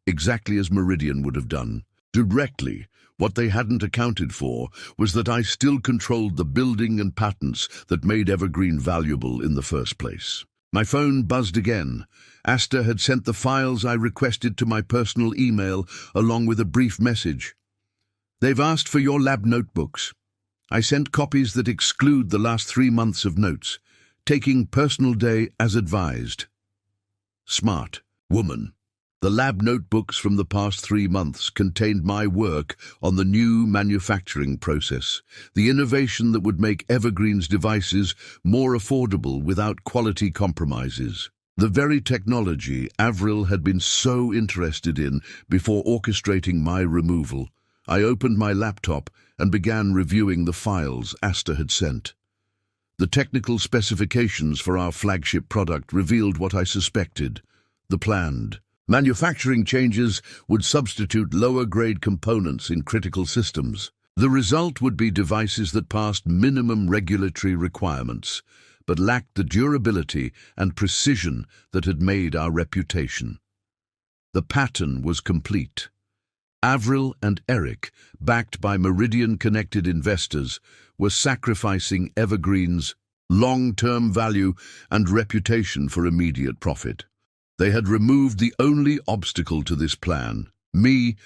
Exactly as Meridian would have done. Directly, what they hadn't accounted for was that I still controlled the building and patents that made Evergreen valuable in the first place. My phone buzzed again. Asta had sent the files I requested to my personal email along with a brief message. "They've asked for your lab notebooks. I sent copies that exclude the last 3 months of notes, taking personal day as advised." Smart woman. The lab notebooks from the past 3 months contained my work on the new manufacturing process, the innovation that would make Evergreen's devices more affordable without quality compromises. The very technology Avril had been so interested in before orchestrating my removal. I opened my laptop and began reviewing the files Asta had sent. The technical specifications for our flagship product revealed what I suspected: the planned manufacturing changes would substitute lower-grade components in critical systems. The result would be devices that passed minimum regulatory requirements, but lacked the durability and precision that had made our reputation. The pattern was complete. Avril and Eric, backed by Meridian-connected investors, were sacrificing Evergreen's long-term value and reputation for immediate profit. They had removed the only obstacle to this plan, me,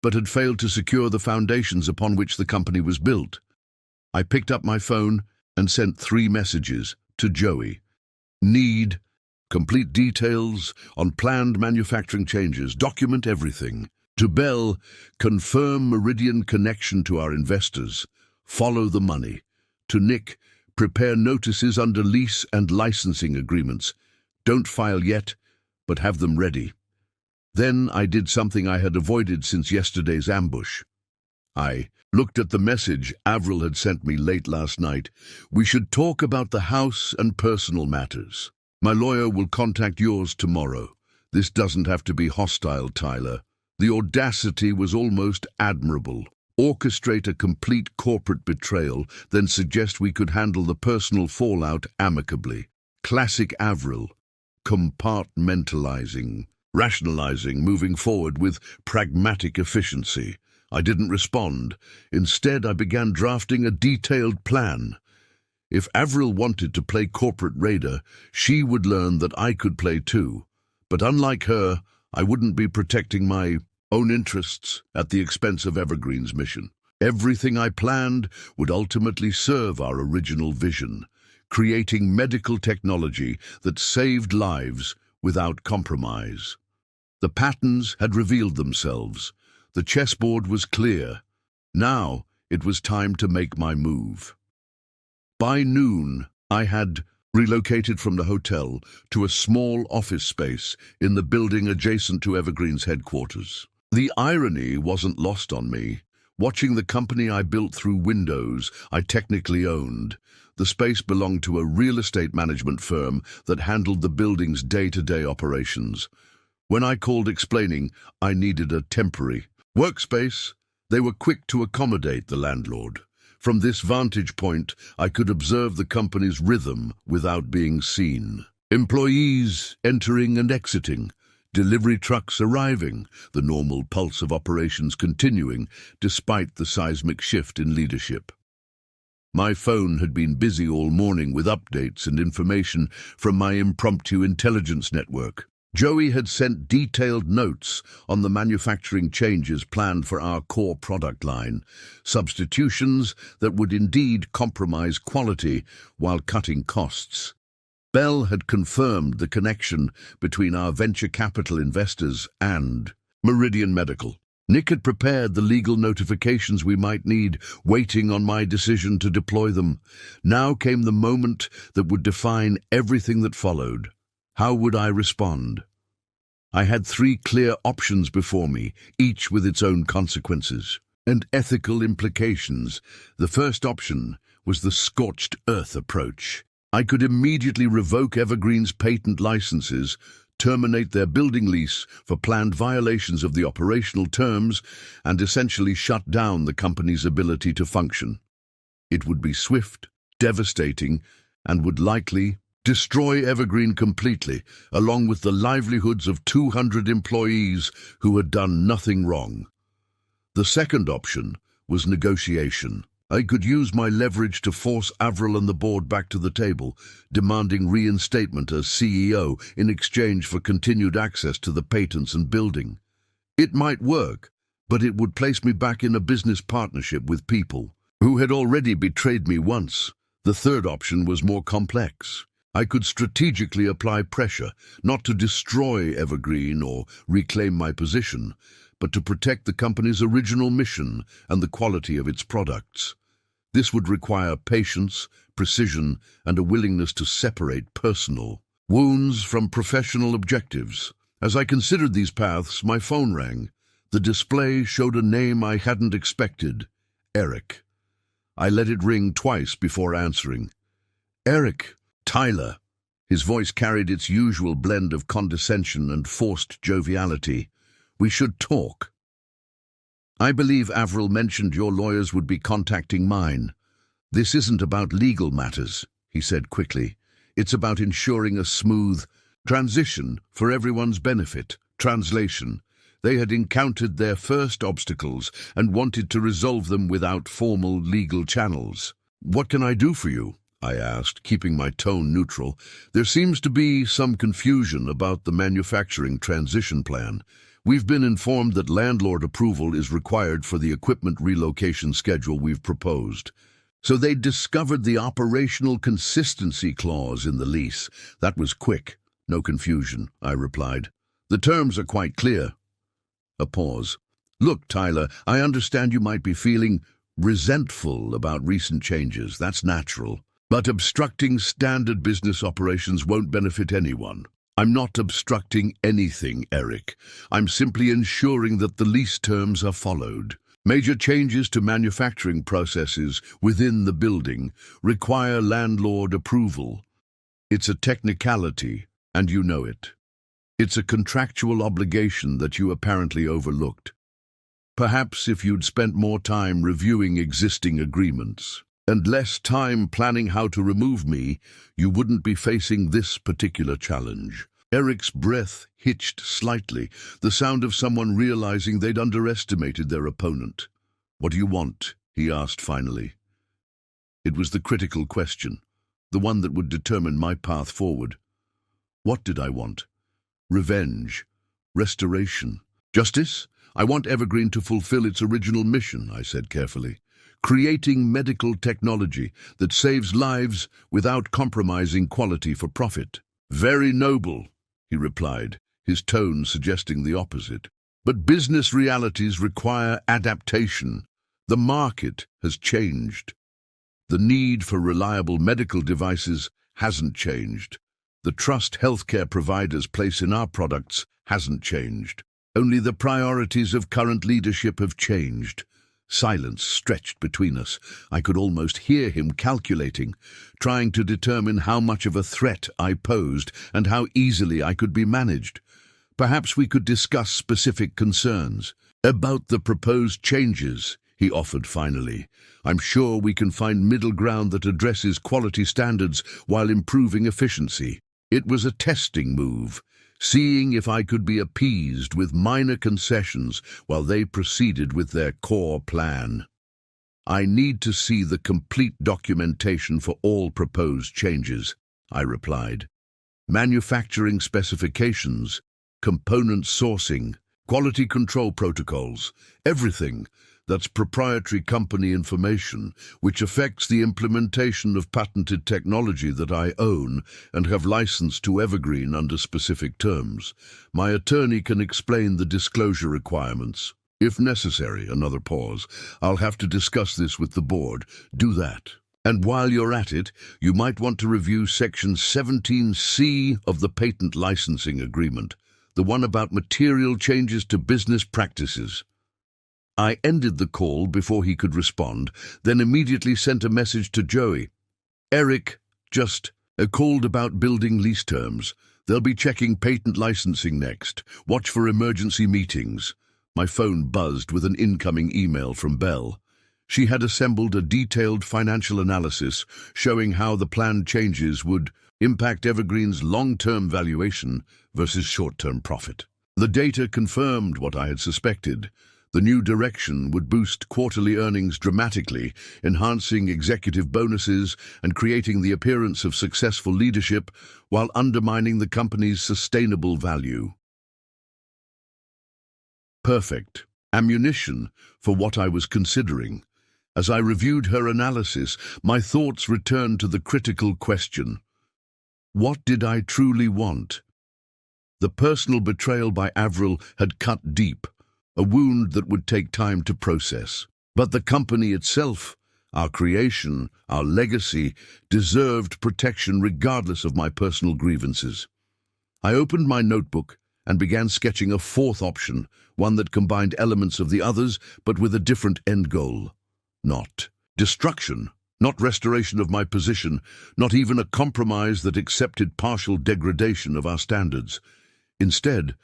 but had failed to secure the foundations upon which the company was built. I picked up my phone and sent 3 messages to Joey. Need complete details on planned manufacturing changes, document everything. To Bell, confirm Meridian connection to our investors, follow the money. To Nick, prepare notices under lease and licensing agreements. Don't file yet, but have them ready. Then I did something I had avoided since yesterday's ambush. I looked at the message Avril had sent me late last night. "We should talk about the house and personal matters. My lawyer will contact yours tomorrow. This doesn't have to be hostile, Tyler." The audacity was almost admirable. Orchestrate a complete corporate betrayal, then suggest we could handle the personal fallout amicably. Classic Avril. Compartmentalizing, rationalizing, moving forward with pragmatic efficiency. I didn't respond. Instead, I began drafting a detailed plan. If Avril wanted to play corporate raider, she would learn that I could play too. But unlike her, I wouldn't be protecting my own interests at the expense of Evergreen's mission. Everything I planned would ultimately serve our original vision: creating medical technology that saved lives without compromise. The patterns had revealed themselves. The chessboard was clear. Now it was time to make my move. By noon, I had relocated from the hotel to a small office space in the building adjacent to Evergreen's headquarters. The irony wasn't lost on me. Watching the company I built through windows I technically owned, the space belonged to a real estate management firm that handled the building's day-to-day operations. When I called explaining I needed a temporary workspace, they were quick to accommodate the landlord. From this vantage point, I could observe the company's rhythm without being seen. Employees entering and exiting, delivery trucks arriving, the normal pulse of operations continuing despite the seismic shift in leadership. My phone had been busy all morning with updates and information from my impromptu intelligence network. Joey had sent detailed notes on the manufacturing changes planned for our core product line, substitutions that would indeed compromise quality while cutting costs. Bell had confirmed the connection between our venture capital investors and Meridian Medical. Nick had prepared the legal notifications we might need, waiting on my decision to deploy them. Now came the moment that would define everything that followed. How would I respond? I had 3 clear options before me, each with its own consequences and ethical implications. The first option was the scorched earth approach. I could immediately revoke Evergreen's patent licenses, terminate their building lease for planned violations of the operational terms, and essentially shut down the company's ability to function. It would be swift, devastating, and would likely destroy Evergreen completely, along with the livelihoods of 200 employees who had done nothing wrong. The second option was negotiation. I could use my leverage to force Avril and the board back to the table, demanding reinstatement as CEO in exchange for continued access to the patents and building. It might work, but it would place me back in a business partnership with people who had already betrayed me once. The third option was more complex. I could strategically apply pressure, not to destroy Evergreen or reclaim my position, but to protect the company's original mission and the quality of its products. This would require patience, precision, and a willingness to separate personal wounds from professional objectives. As I considered these paths, my phone rang. The display showed a name I hadn't expected: Eric. I let it ring twice before answering. "Eric, Tyler." His voice carried its usual blend of condescension and forced joviality. "We should talk. I believe Avril mentioned your lawyers would be contacting mine. This isn't about legal matters," he said quickly. "It's about ensuring a smooth transition for everyone's benefit." Translation: they had encountered their first obstacles and wanted to resolve them without formal legal channels. "What can I do for you?" I asked, keeping my tone neutral. "There seems to be some confusion about the manufacturing transition plan. We've been informed that landlord approval is required for the equipment relocation schedule we've proposed." So they discovered the operational consistency clause in the lease. That was quick. "No confusion," I replied. "The terms are quite clear." A pause. "Look, Tyler, I understand you might be feeling resentful about recent changes. That's natural. But obstructing standard business operations won't benefit anyone." "I'm not obstructing anything, Eric. I'm simply ensuring that the lease terms are followed. Major changes to manufacturing processes within the building require landlord approval. It's a technicality, and you know it. It's a contractual obligation that you apparently overlooked. Perhaps if you'd spent more time reviewing existing agreements and less time planning how to remove me, you wouldn't be facing this particular challenge." Eric's breath hitched slightly, the sound of someone realizing they'd underestimated their opponent. "What do you want?" he asked finally. It was the critical question, the one that would determine my path forward. What did I want? Revenge. Restoration. Justice? "I want Evergreen to fulfill its original mission," I said carefully. "Creating medical technology that saves lives without compromising quality for profit." "Very noble," he replied, his tone suggesting the opposite. "But business realities require adaptation. The market has changed. The need for reliable medical devices hasn't changed. The trust healthcare providers place in our products hasn't changed. Only the priorities of current leadership have changed." Silence stretched between us. I could almost hear him calculating, trying to determine how much of a threat I posed and how easily I could be managed. "Perhaps we could discuss specific concerns." "About the proposed changes," he offered finally. "I'm sure we can find middle ground that addresses quality standards while improving efficiency." It was a testing move, seeing if I could be appeased with minor concessions while they proceeded with their core plan. "I need to see the complete documentation for all proposed changes," I replied. "Manufacturing specifications, component sourcing, quality control protocols, everything that's proprietary company information, which affects the implementation of patented technology that I own and have licensed to Evergreen under specific terms. My attorney can explain the disclosure requirements. If necessary," another pause, "I'll have to discuss this with the board." "Do that. And while you're at it, you might want to review Section 17C of the Patent Licensing Agreement, the one about material changes to business practices." I ended the call before he could respond, then immediately sent a message to Joey. "Eric just called about building lease terms. They'll be checking patent licensing next. Watch for emergency meetings. My phone buzzed with an incoming email from Belle. She had assembled a detailed financial analysis showing how the planned changes would impact Evergreen's long-term valuation versus short-term profit. The data confirmed what I had suspected. The new direction would boost quarterly earnings dramatically, enhancing executive bonuses and creating the appearance of successful leadership while undermining the company's sustainable value. Perfect ammunition for what I was considering. As I reviewed her analysis, my thoughts returned to the critical question: what did I truly want? The personal betrayal by Avril had cut deep, a wound that would take time to process. But the company itself, our creation, our legacy, deserved protection regardless of my personal grievances. I opened my notebook and began sketching a fourth option, one that combined elements of the others but with a different end goal. Not destruction, not restoration of my position, not even a compromise that accepted partial degradation of our standards. Instead,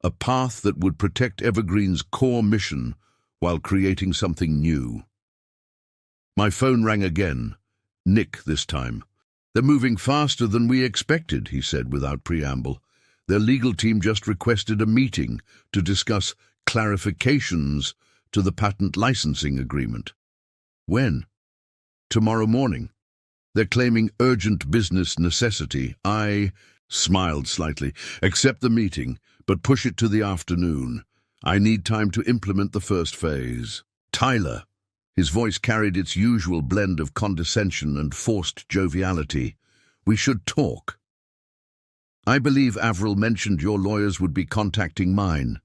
a path that would protect Evergreen's core mission while creating something new. My phone rang again. Nick this time. "They're moving faster than we expected," he said without preamble. "Their legal team just requested a meeting to discuss clarifications to the patent licensing agreement." "When?" "Tomorrow morning. They're claiming urgent business necessity." I smiled slightly. "Accept the meeting, but push it to the afternoon. I need time to implement the first phase." "Tyler." His voice carried its usual blend of condescension and forced joviality. "We should talk." "I believe Avril mentioned your lawyers would be contacting mine.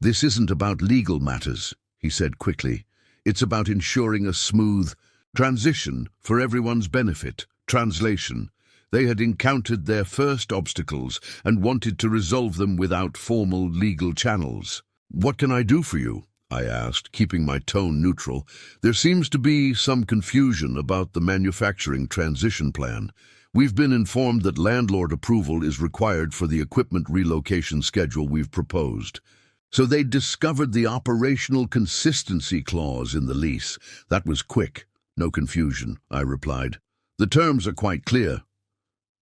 This isn't about legal matters," he said quickly. "It's about ensuring a smooth transition for everyone's benefit." Translation: they had encountered their first obstacles and wanted to resolve them without formal legal channels. "What can I do for you?" I asked, keeping my tone neutral. "There seems to be some confusion about the manufacturing transition plan. We've been informed that landlord approval is required for the equipment relocation schedule we've proposed." "So they discovered the operational consistency clause in the lease. That was quick. No confusion," I replied. "The terms are quite clear."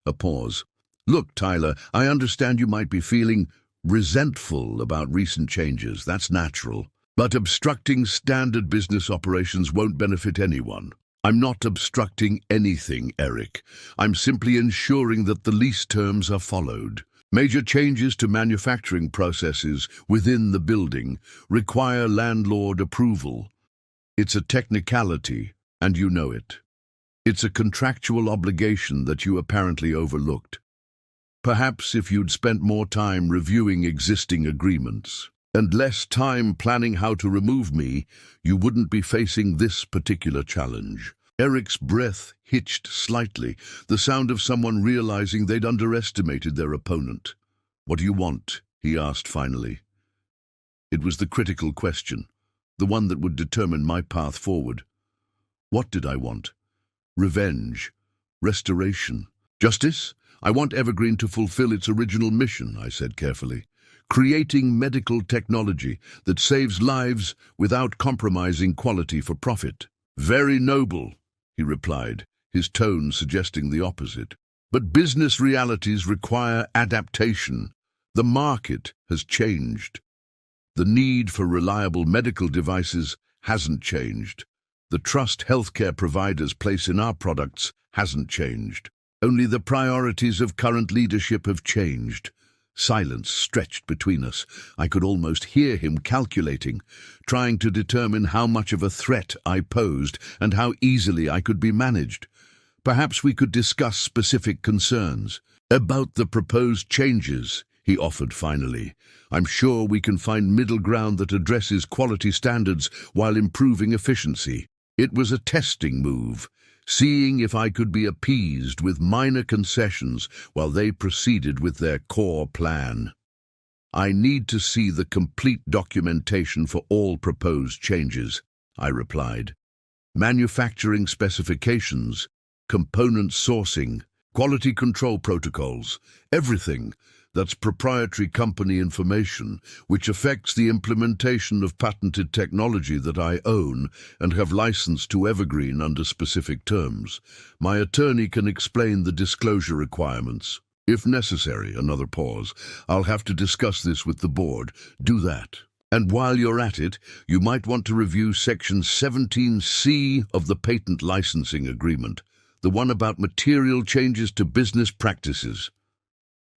A pause. "Look, Tyler, I understand you might be feeling resentful about recent changes. That's natural. But obstructing standard business operations won't benefit anyone." "I'm not obstructing anything, Eric. I'm simply ensuring that the lease terms are followed. Major changes to manufacturing processes within the building require landlord approval. It's a technicality, and you know it. It's a contractual obligation that you apparently overlooked. Perhaps if you'd spent more time reviewing existing agreements and less time planning how to remove me, you wouldn't be facing this particular challenge." Eric's breath hitched slightly, the sound of someone realizing they'd underestimated their opponent. "What do you want?" he asked finally. It was the critical question, the one that would determine my path forward. What did I want? Revenge. Restoration. Justice? "I want Evergreen to fulfill its original mission," I said carefully. "Creating medical technology that saves lives without compromising quality for profit." "Very noble," he replied, his tone suggesting the opposite. "But business realities require adaptation. The market has changed. The need for reliable medical devices hasn't changed. The trust healthcare providers place in our products hasn't changed. Only the priorities of current leadership have changed." Silence stretched between us. I could almost hear him calculating, trying to determine how much of a threat I posed and how easily I could be managed. "Perhaps we could discuss specific concerns." "About the proposed changes," he offered finally. "I'm sure we can find middle ground that addresses quality standards while improving efficiency." It was a testing move, seeing if I could be appeased with minor concessions while they proceeded with their core plan. "I need to see the complete documentation for all proposed changes," I replied. "Manufacturing specifications, component sourcing, quality control protocols, everything that's proprietary company information, which affects the implementation of patented technology that I own and have licensed to Evergreen under specific terms. My attorney can explain the disclosure requirements. If necessary, another pause, I'll have to discuss this with the board. Do that. And while you're at it, you might want to review Section 17C of the Patent Licensing Agreement, the one about material changes to business practices.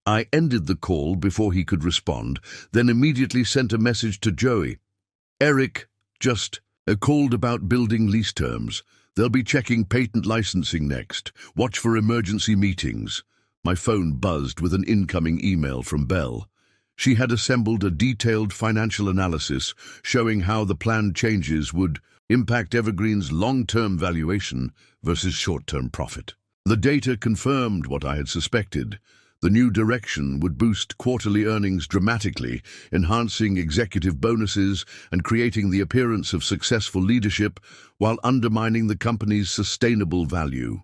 I ended the call before he could respond, then immediately sent a message to Joey. Eric just called about building lease terms. They'll be checking patent licensing next. Watch for emergency meetings. My phone buzzed with an incoming email from Belle. She had assembled a detailed financial analysis showing how the planned changes would impact Evergreen's long-term valuation versus short-term profit. The data confirmed what I had suspected. The new direction would boost quarterly earnings dramatically, enhancing executive bonuses and creating the appearance of successful leadership while undermining the company's sustainable value.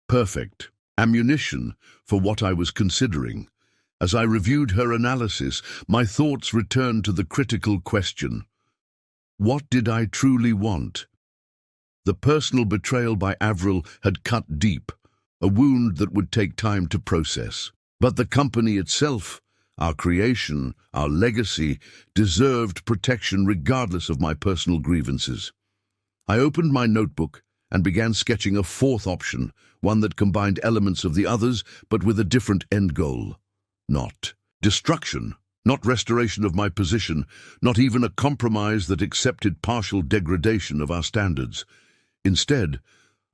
Perfect ammunition for what I was considering. As I reviewed her analysis, my thoughts returned to the critical question: what did I truly want? The personal betrayal by Avril had cut deep, a wound that would take time to process. But the company itself, our creation, our legacy, deserved protection regardless of my personal grievances. I opened my notebook and began sketching a fourth option, one that combined elements of the others, but with a different end goal. Not destruction, not restoration of my position, not even a compromise that accepted partial degradation of our standards. Instead,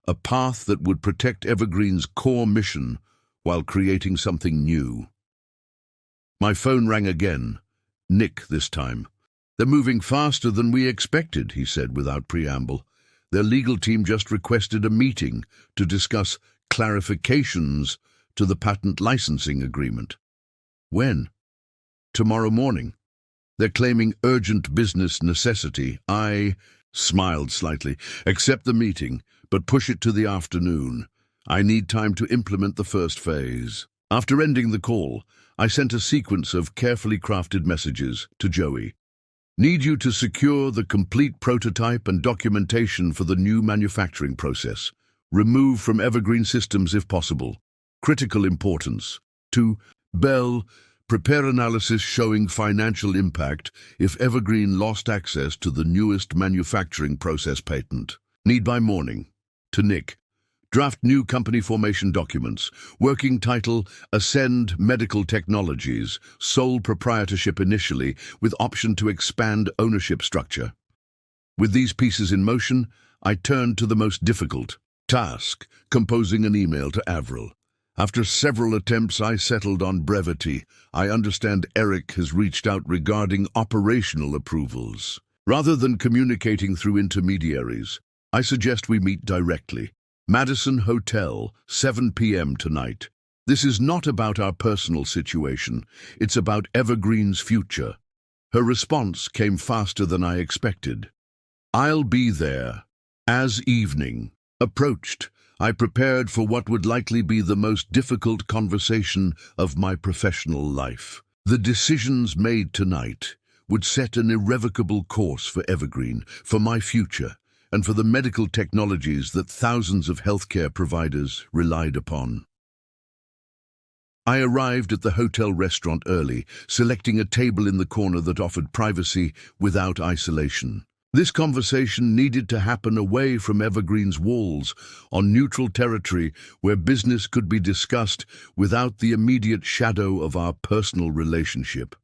a path that would protect Evergreen's core mission while creating something new. My phone rang again. Nick this time. They're moving faster than we expected, he said without preamble. Their legal team just requested a meeting to discuss clarifications to the patent licensing agreement. When? Tomorrow morning. They're claiming urgent business necessity. I smiled slightly. Accept the meeting, but push it to the afternoon. I need time to implement the first phase. After ending the call, I sent a sequence of carefully crafted messages to Joey. Need you to secure the complete prototype and documentation for the new manufacturing process. Remove from Evergreen systems if possible. Critical importance. To Belle, prepare analysis showing financial impact if Evergreen lost access to the newest manufacturing process patent. Need by morning. To Nick, draft new company formation documents. Working title, Ascend Medical Technologies. Sole proprietorship initially, with option to expand ownership structure. With these pieces in motion, I turned to the most difficult task, composing an email to Avril. After several attempts, I settled on brevity. I understand Eric has reached out regarding operational approvals. Rather than communicating through intermediaries, I suggest we meet directly. Madison Hotel, 7 p.m. tonight. This is not about our personal situation. It's about Evergreen's future. Her response came faster than I expected. I'll be there. As evening approached, I prepared for what would likely be the most difficult conversation of my professional life. The decisions made tonight would set an irrevocable course for Evergreen, for my future, and for the medical technologies that thousands of healthcare providers relied upon. I arrived at the hotel restaurant early, selecting a table in the corner that offered privacy without isolation. This conversation needed to happen away from Evergreen's walls, on neutral territory where business could be discussed without the immediate shadow of our personal relationship.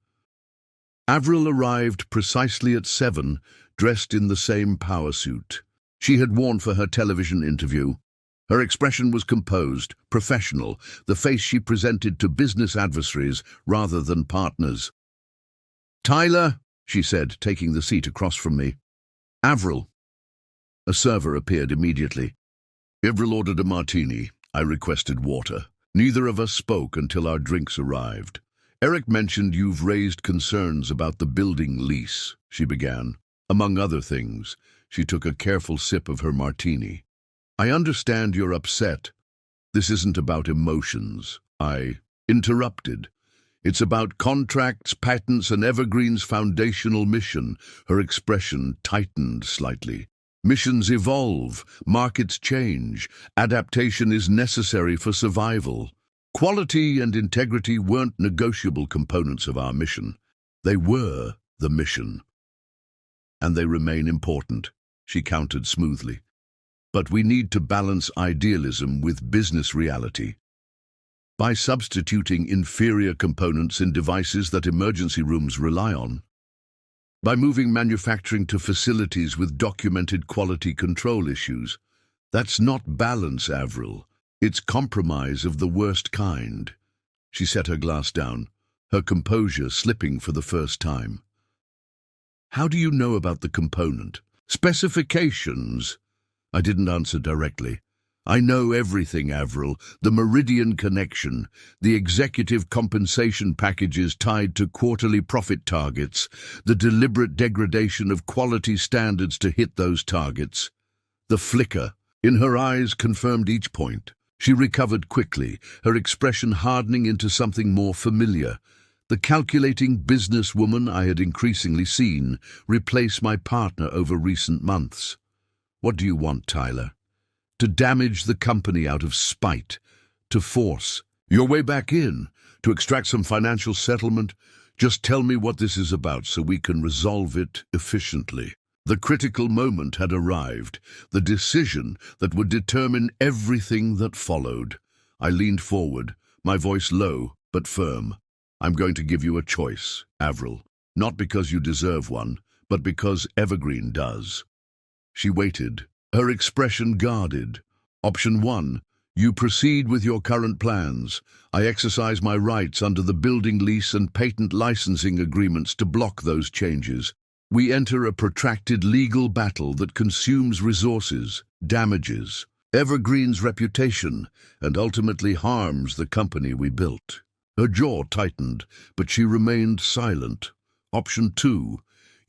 Avril arrived precisely at 7, dressed in the same power suit she had worn for her television interview. Her expression was composed, professional, the face she presented to business adversaries rather than partners. "Tyler," she said, taking the seat across from me. "Avril." A server appeared immediately. Avril ordered a martini. I requested water. Neither of us spoke until our drinks arrived. "Eric mentioned you've raised concerns about the building lease," she began. Among other things, she took a careful sip of her martini. I understand you're upset. This isn't about emotions. I interrupted. It's about contracts, patents, and Evergreen's foundational mission. Her expression tightened slightly. Missions evolve, markets change, adaptation is necessary for survival. Quality and integrity weren't negotiable components of our mission. They were the mission. And they remain important, she countered smoothly. But we need to balance idealism with business reality. By substituting inferior components in devices that emergency rooms rely on, by moving manufacturing to facilities with documented quality control issues. That's not balance, Avril. It's compromise of the worst kind. She set her glass down, her composure slipping for the first time. How do you know about the component? Specifications. I didn't answer directly. I know everything, Avril. The Meridian connection, the executive compensation packages tied to quarterly profit targets, the deliberate degradation of quality standards to hit those targets. The flicker in her eyes confirmed each point. She recovered quickly, her expression hardening into something more familiar. The calculating businesswoman I had increasingly seen replace my partner over recent months. What do you want, Tyler? To damage the company out of spite, to force your way back in, to extract some financial settlement? Just tell me what this is about so we can resolve it efficiently. The critical moment had arrived, the decision that would determine everything that followed. I leaned forward, my voice low but firm. I'm going to give you a choice, Avril, not because you deserve one, but because Evergreen does. She waited, her expression guarded. Option 1, you proceed with your current plans. I exercise my rights under the building lease and patent licensing agreements to block those changes. We enter a protracted legal battle that consumes resources, damages Evergreen's reputation, and ultimately harms the company we built. Her jaw tightened, but she remained silent. Option 2,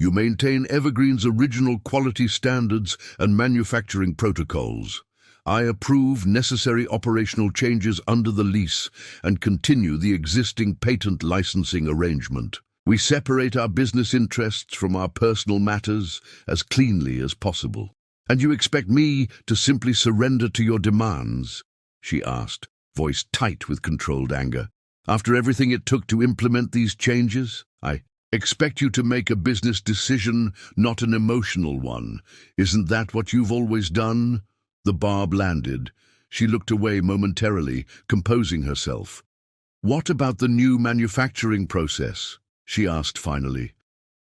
you maintain Evergreen's original quality standards and manufacturing protocols. I approve necessary operational changes under the lease and continue the existing patent licensing arrangement. We separate our business interests from our personal matters as cleanly as possible. And you expect me to simply surrender to your demands? She asked, voice tight with controlled anger. After everything it took to implement these changes, I expect you to make a business decision, not an emotional one. Isn't that what you've always done? The barb landed. She looked away momentarily, composing herself. What about the new manufacturing process? She asked finally.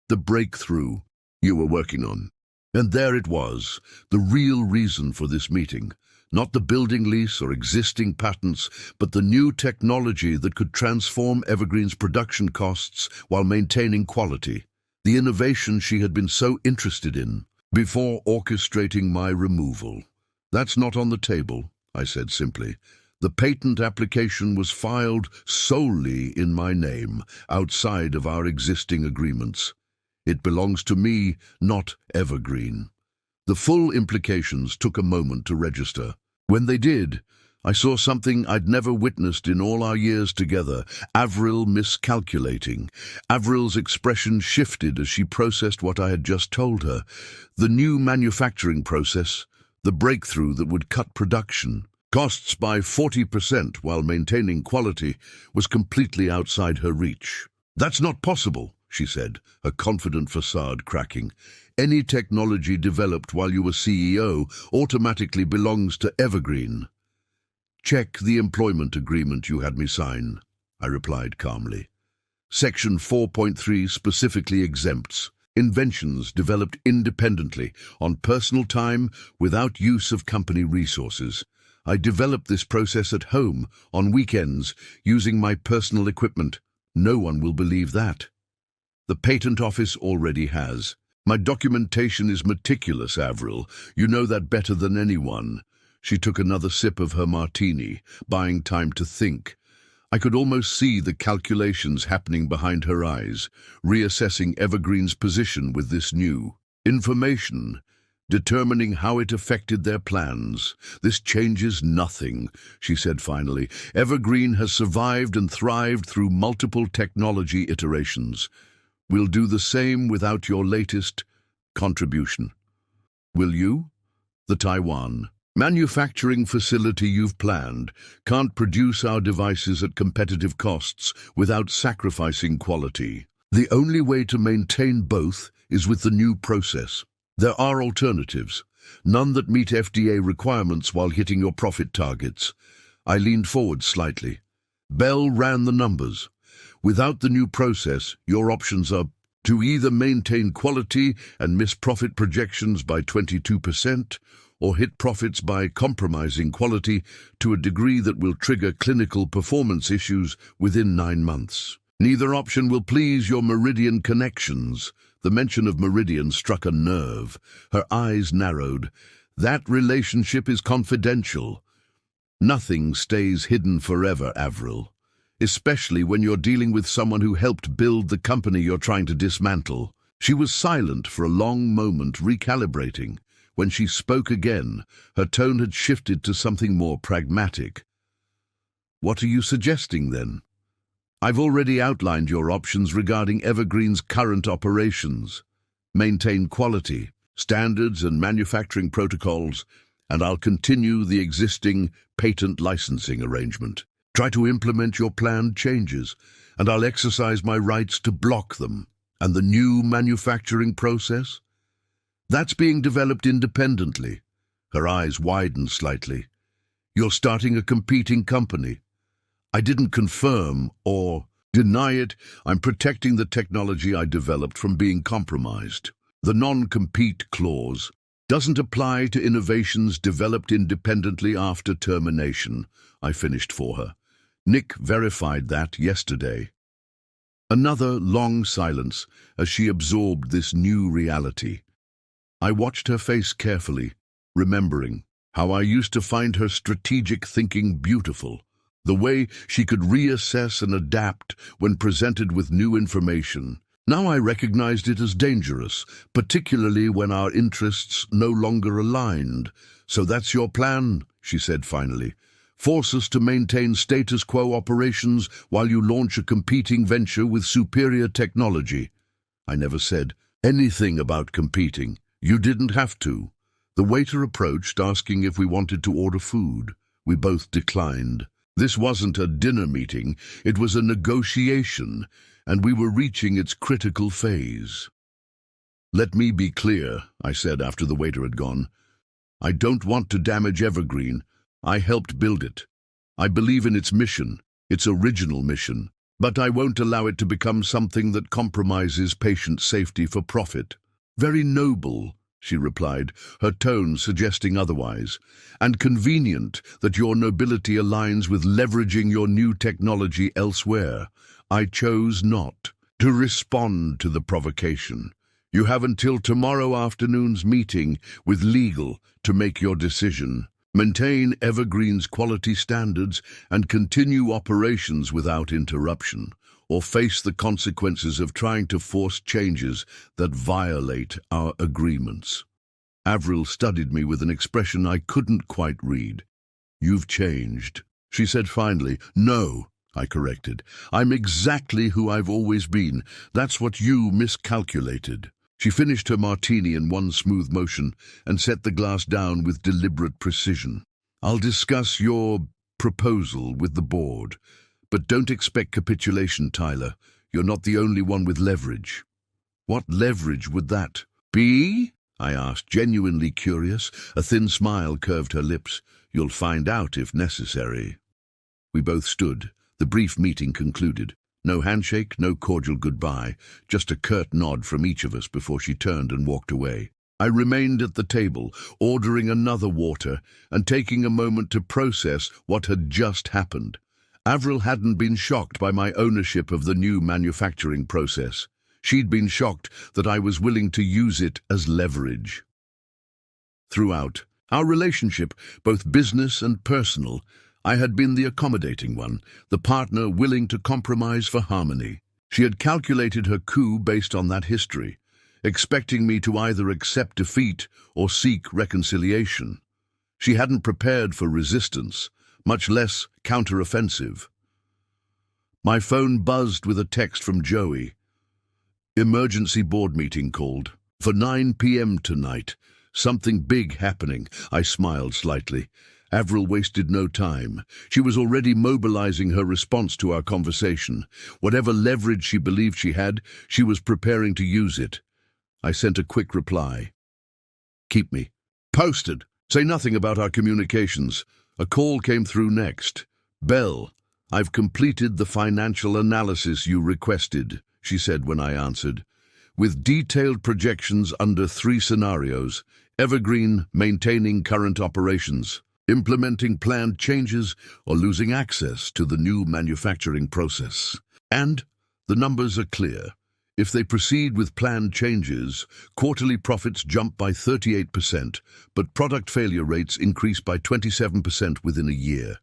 The breakthrough you were working on. And there it was, the real reason for this meeting. Not the building lease or existing patents, but the new technology that could transform Evergreen's production costs while maintaining quality. The innovation she had been so interested in, before orchestrating my removal. That's not on the table, I said simply. The patent application was filed solely in my name, outside of our existing agreements. It belongs to me, not Evergreen. The full implications took a moment to register. When they did, I saw something I'd never witnessed in all our years together. Avril miscalculating. Avril's expression shifted as she processed what I had just told her. The new manufacturing process, the breakthrough that would cut production costs by 40% while maintaining quality, was completely outside her reach. That's not possible, she said, her confident facade cracking. Any technology developed while you were CEO automatically belongs to Evergreen. Check the employment agreement you had me sign, I replied calmly. Section 4.3 specifically exempts inventions developed independently, on personal time, without use of company resources. I developed this process at home, on weekends, using my personal equipment. No one will believe that. The patent office already has. My documentation is meticulous, Avril. You know that better than anyone. She took another sip of her martini, buying time to think. I could almost see the calculations happening behind her eyes, reassessing Evergreen's position with this new information. determining how it affected their plans. "This changes nothing," she said finally. "Evergreen has survived and thrived through multiple technology iterations. We'll do the same without your latest contribution. Will you?" The Taiwan manufacturing facility you've planned can't produce our devices at competitive costs without sacrificing quality. The only way to maintain both is with the new process. There are alternatives, none that meet FDA requirements while hitting your profit targets. I leaned forward slightly. Bell ran the numbers. Without the new process, your options are to either maintain quality and miss profit projections by 22%, or hit profits by compromising quality to a degree that will trigger clinical performance issues within 9 months. Neither option will please your Meridian connections. The mention of Meridian struck a nerve. Her eyes narrowed. That relationship is confidential. Nothing stays hidden forever, Avril, especially when you're dealing with someone who helped build the company you're trying to dismantle. She was silent for a long moment, recalibrating. When she spoke again, her tone had shifted to something more pragmatic. "What are you suggesting, then?" "I've already outlined your options regarding Evergreen's current operations. Maintain quality, standards and manufacturing protocols, and I'll continue the existing patent licensing arrangement. Try to implement your planned changes, and I'll exercise my rights to block them. And the new manufacturing process? That's being developed independently." Her eyes widened slightly. "You're starting a competing company." "I didn't confirm or deny it. I'm protecting the technology I developed from being compromised. The non-compete clause doesn't apply to innovations developed independently after termination," I finished for her. "Nick verified that yesterday." Another long silence as she absorbed this new reality. I watched her face carefully, remembering how I used to find her strategic thinking beautiful. The way she could reassess and adapt when presented with new information. Now I recognized it as dangerous, particularly when our interests no longer aligned. "So that's your plan," she said finally. "Force us to maintain status quo operations while you launch a competing venture with superior technology." I never said anything about competing. You didn't have to. The waiter approached, asking if we wanted to order food. We both declined. This wasn't a dinner meeting, it was a negotiation, and we were reaching its critical phase. "Let me be clear," I said after the waiter had gone. "I don't want to damage Evergreen. I helped build it. I believe in its mission, its original mission, but I won't allow it to become something that compromises patient safety for profit." "Very noble," she replied, her tone suggesting otherwise, "and convenient that your nobility aligns with leveraging your new technology elsewhere. I chose not to respond to the provocation. You have until tomorrow afternoon's meeting with legal to make your decision. Maintain Evergreen's quality standards and continue operations without interruption, or face the consequences of trying to force changes that violate our agreements." Avril studied me with an expression I couldn't quite read. "You've changed," she said finally. "No," I corrected. "I'm exactly who I've always been. That's what you miscalculated." She finished her martini in one smooth motion and set the glass down with deliberate precision. "I'll discuss your proposal with the board. But don't expect capitulation, Tyler. You're not the only one with leverage." "What leverage would that be?" I asked, genuinely curious. A thin smile curved her lips. "You'll find out if necessary." We both stood. The brief meeting concluded. No handshake, no cordial goodbye, just a curt nod from each of us before she turned and walked away. I remained at the table, ordering another water and taking a moment to process what had just happened. Avril hadn't been shocked by my ownership of the new manufacturing process. She'd been shocked that I was willing to use it as leverage. Throughout our relationship, both business and personal, I had been the accommodating one, the partner willing to compromise for harmony. She had calculated her coup based on that history. expecting me to either accept defeat or seek reconciliation. She hadn't prepared for resistance, much less counter-offensive. My phone buzzed with a text from Joey. Emergency board meeting called. For 9 p.m. tonight. Something big happening. I smiled slightly. Avril wasted no time. She was already mobilizing her response to our conversation. Whatever leverage she believed she had, she was preparing to use it. I sent a quick reply. Keep me posted. Say nothing about our communications. A call came through next. Belle, I've completed the financial analysis you requested, she said when I answered. With detailed projections under 3 scenarios, Evergreen maintaining current operations, implementing planned changes, or losing access to the new manufacturing process. And the numbers are clear. If they proceed with planned changes, quarterly profits jump by 38%, but product failure rates increase by 27% within a year.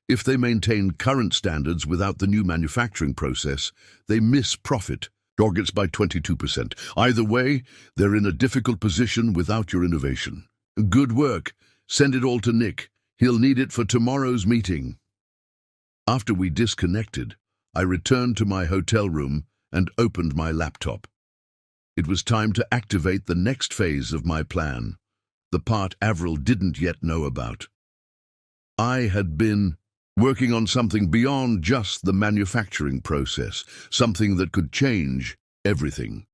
If they maintain current standards without the new manufacturing process, they miss profit targets by 22%. Either way, they're in a difficult position without your innovation. Good work. Send it all to Nick. He'll need it for tomorrow's meeting. After we disconnected, I returned to my hotel room and opened my laptop. It was time to activate the next phase of my plan, the part Avril didn't yet know about. I had been working on something beyond just the manufacturing process, something that could change everything.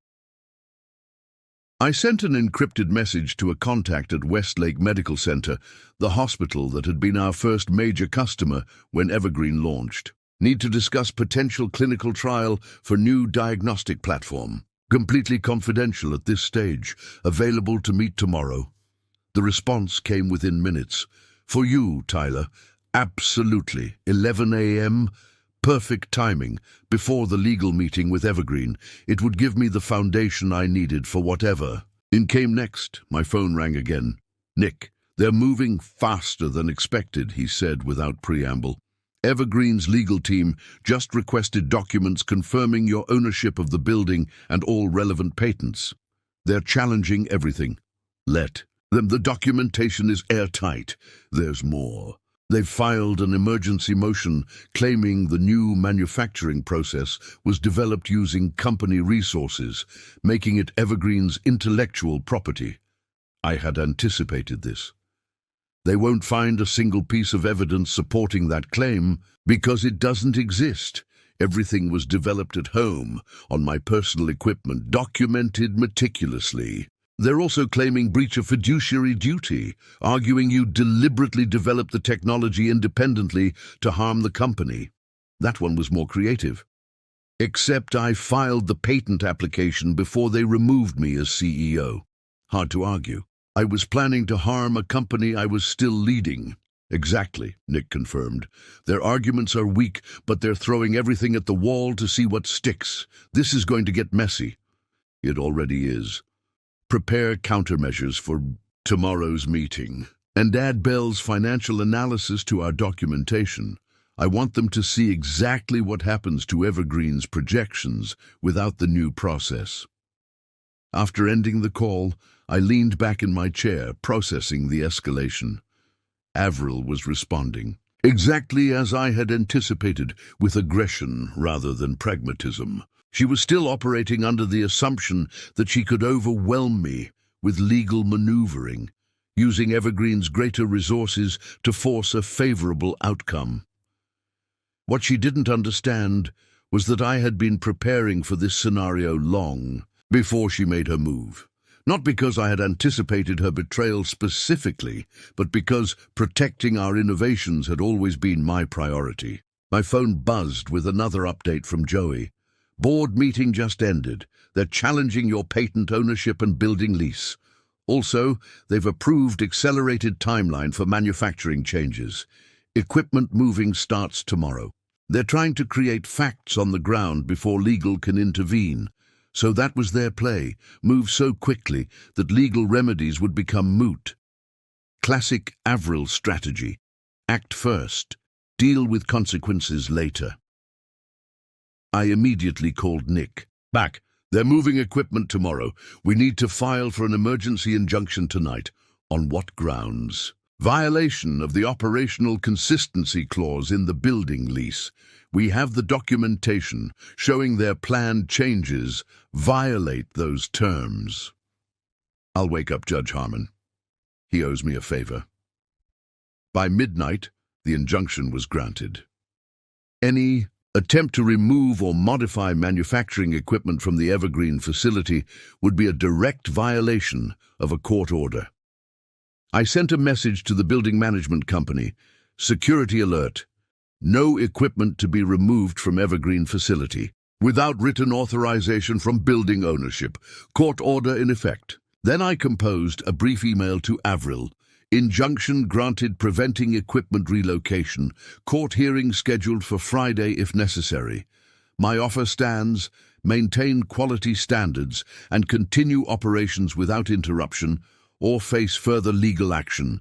I sent an encrypted message to a contact at Westlake Medical Center, the hospital that had been our first major customer when Evergreen launched. Need to discuss potential clinical trial for new diagnostic platform. Completely confidential at this stage. Available to meet tomorrow. The response came within minutes. For you, Tyler. Absolutely. 11 a.m. Perfect timing. Before the legal meeting with Evergreen. It would give me the foundation I needed for whatever. In came next. My phone rang again. Nick, they're moving faster than expected, he said without preamble. Evergreen's legal team just requested documents confirming your ownership of the building and all relevant patents. They're challenging everything. Let them. The documentation is airtight. There's more. They've filed an emergency motion claiming the new manufacturing process was developed using company resources, making it Evergreen's intellectual property. I had anticipated this. They won't find a single piece of evidence supporting that claim because it doesn't exist. Everything was developed at home, on my personal equipment, documented meticulously. They're also claiming breach of fiduciary duty, arguing you deliberately developed the technology independently to harm the company. That one was more creative. Except I filed the patent application before they removed me as CEO. Hard to argue. I was planning to harm a company I was still leading. Exactly, Nick confirmed. Their arguments are weak, but they're throwing everything at the wall to see what sticks. This is going to get messy. It already is. Prepare countermeasures for tomorrow's meeting, and add Belle's financial analysis to our documentation. I want them to see exactly what happens to Evergreen's projections without the new process. After ending the call, I leaned back in my chair, processing the escalation. Avril was responding, exactly as I had anticipated, with aggression rather than pragmatism. She was still operating under the assumption that she could overwhelm me with legal maneuvering, using Evergreen's greater resources to force a favorable outcome. What she didn't understand was that I had been preparing for this scenario long before she made her move. Not because I had anticipated her betrayal specifically, but because protecting our innovations had always been my priority. My phone buzzed with another update from Joey. Board meeting just ended. They're challenging your patent ownership and building lease. Also, they've approved accelerated timeline for manufacturing changes. Equipment moving starts tomorrow. They're trying to create facts on the ground before legal can intervene. So that was their play, move so quickly that legal remedies would become moot. Classic Avril strategy. Act first, deal with consequences later. I immediately called Nick. Back. They're moving equipment tomorrow. We need to file for an emergency injunction tonight. On what grounds? Violation of the operational consistency clause in the building lease. We have the documentation showing their planned changes violate those terms. I'll wake up Judge Harmon. He owes me a favor. By midnight, the injunction was granted. Any attempt to remove or modify manufacturing equipment from the Evergreen facility would be a direct violation of a court order. I sent a message to the building management company. Security alert. No equipment to be removed from Evergreen facility without written authorization from building ownership. Court order in effect. Then I composed a brief email to Avril. Injunction granted preventing equipment relocation. Court hearing scheduled for Friday if necessary. My offer stands. Maintain quality standards and continue operations without interruption or face further legal action.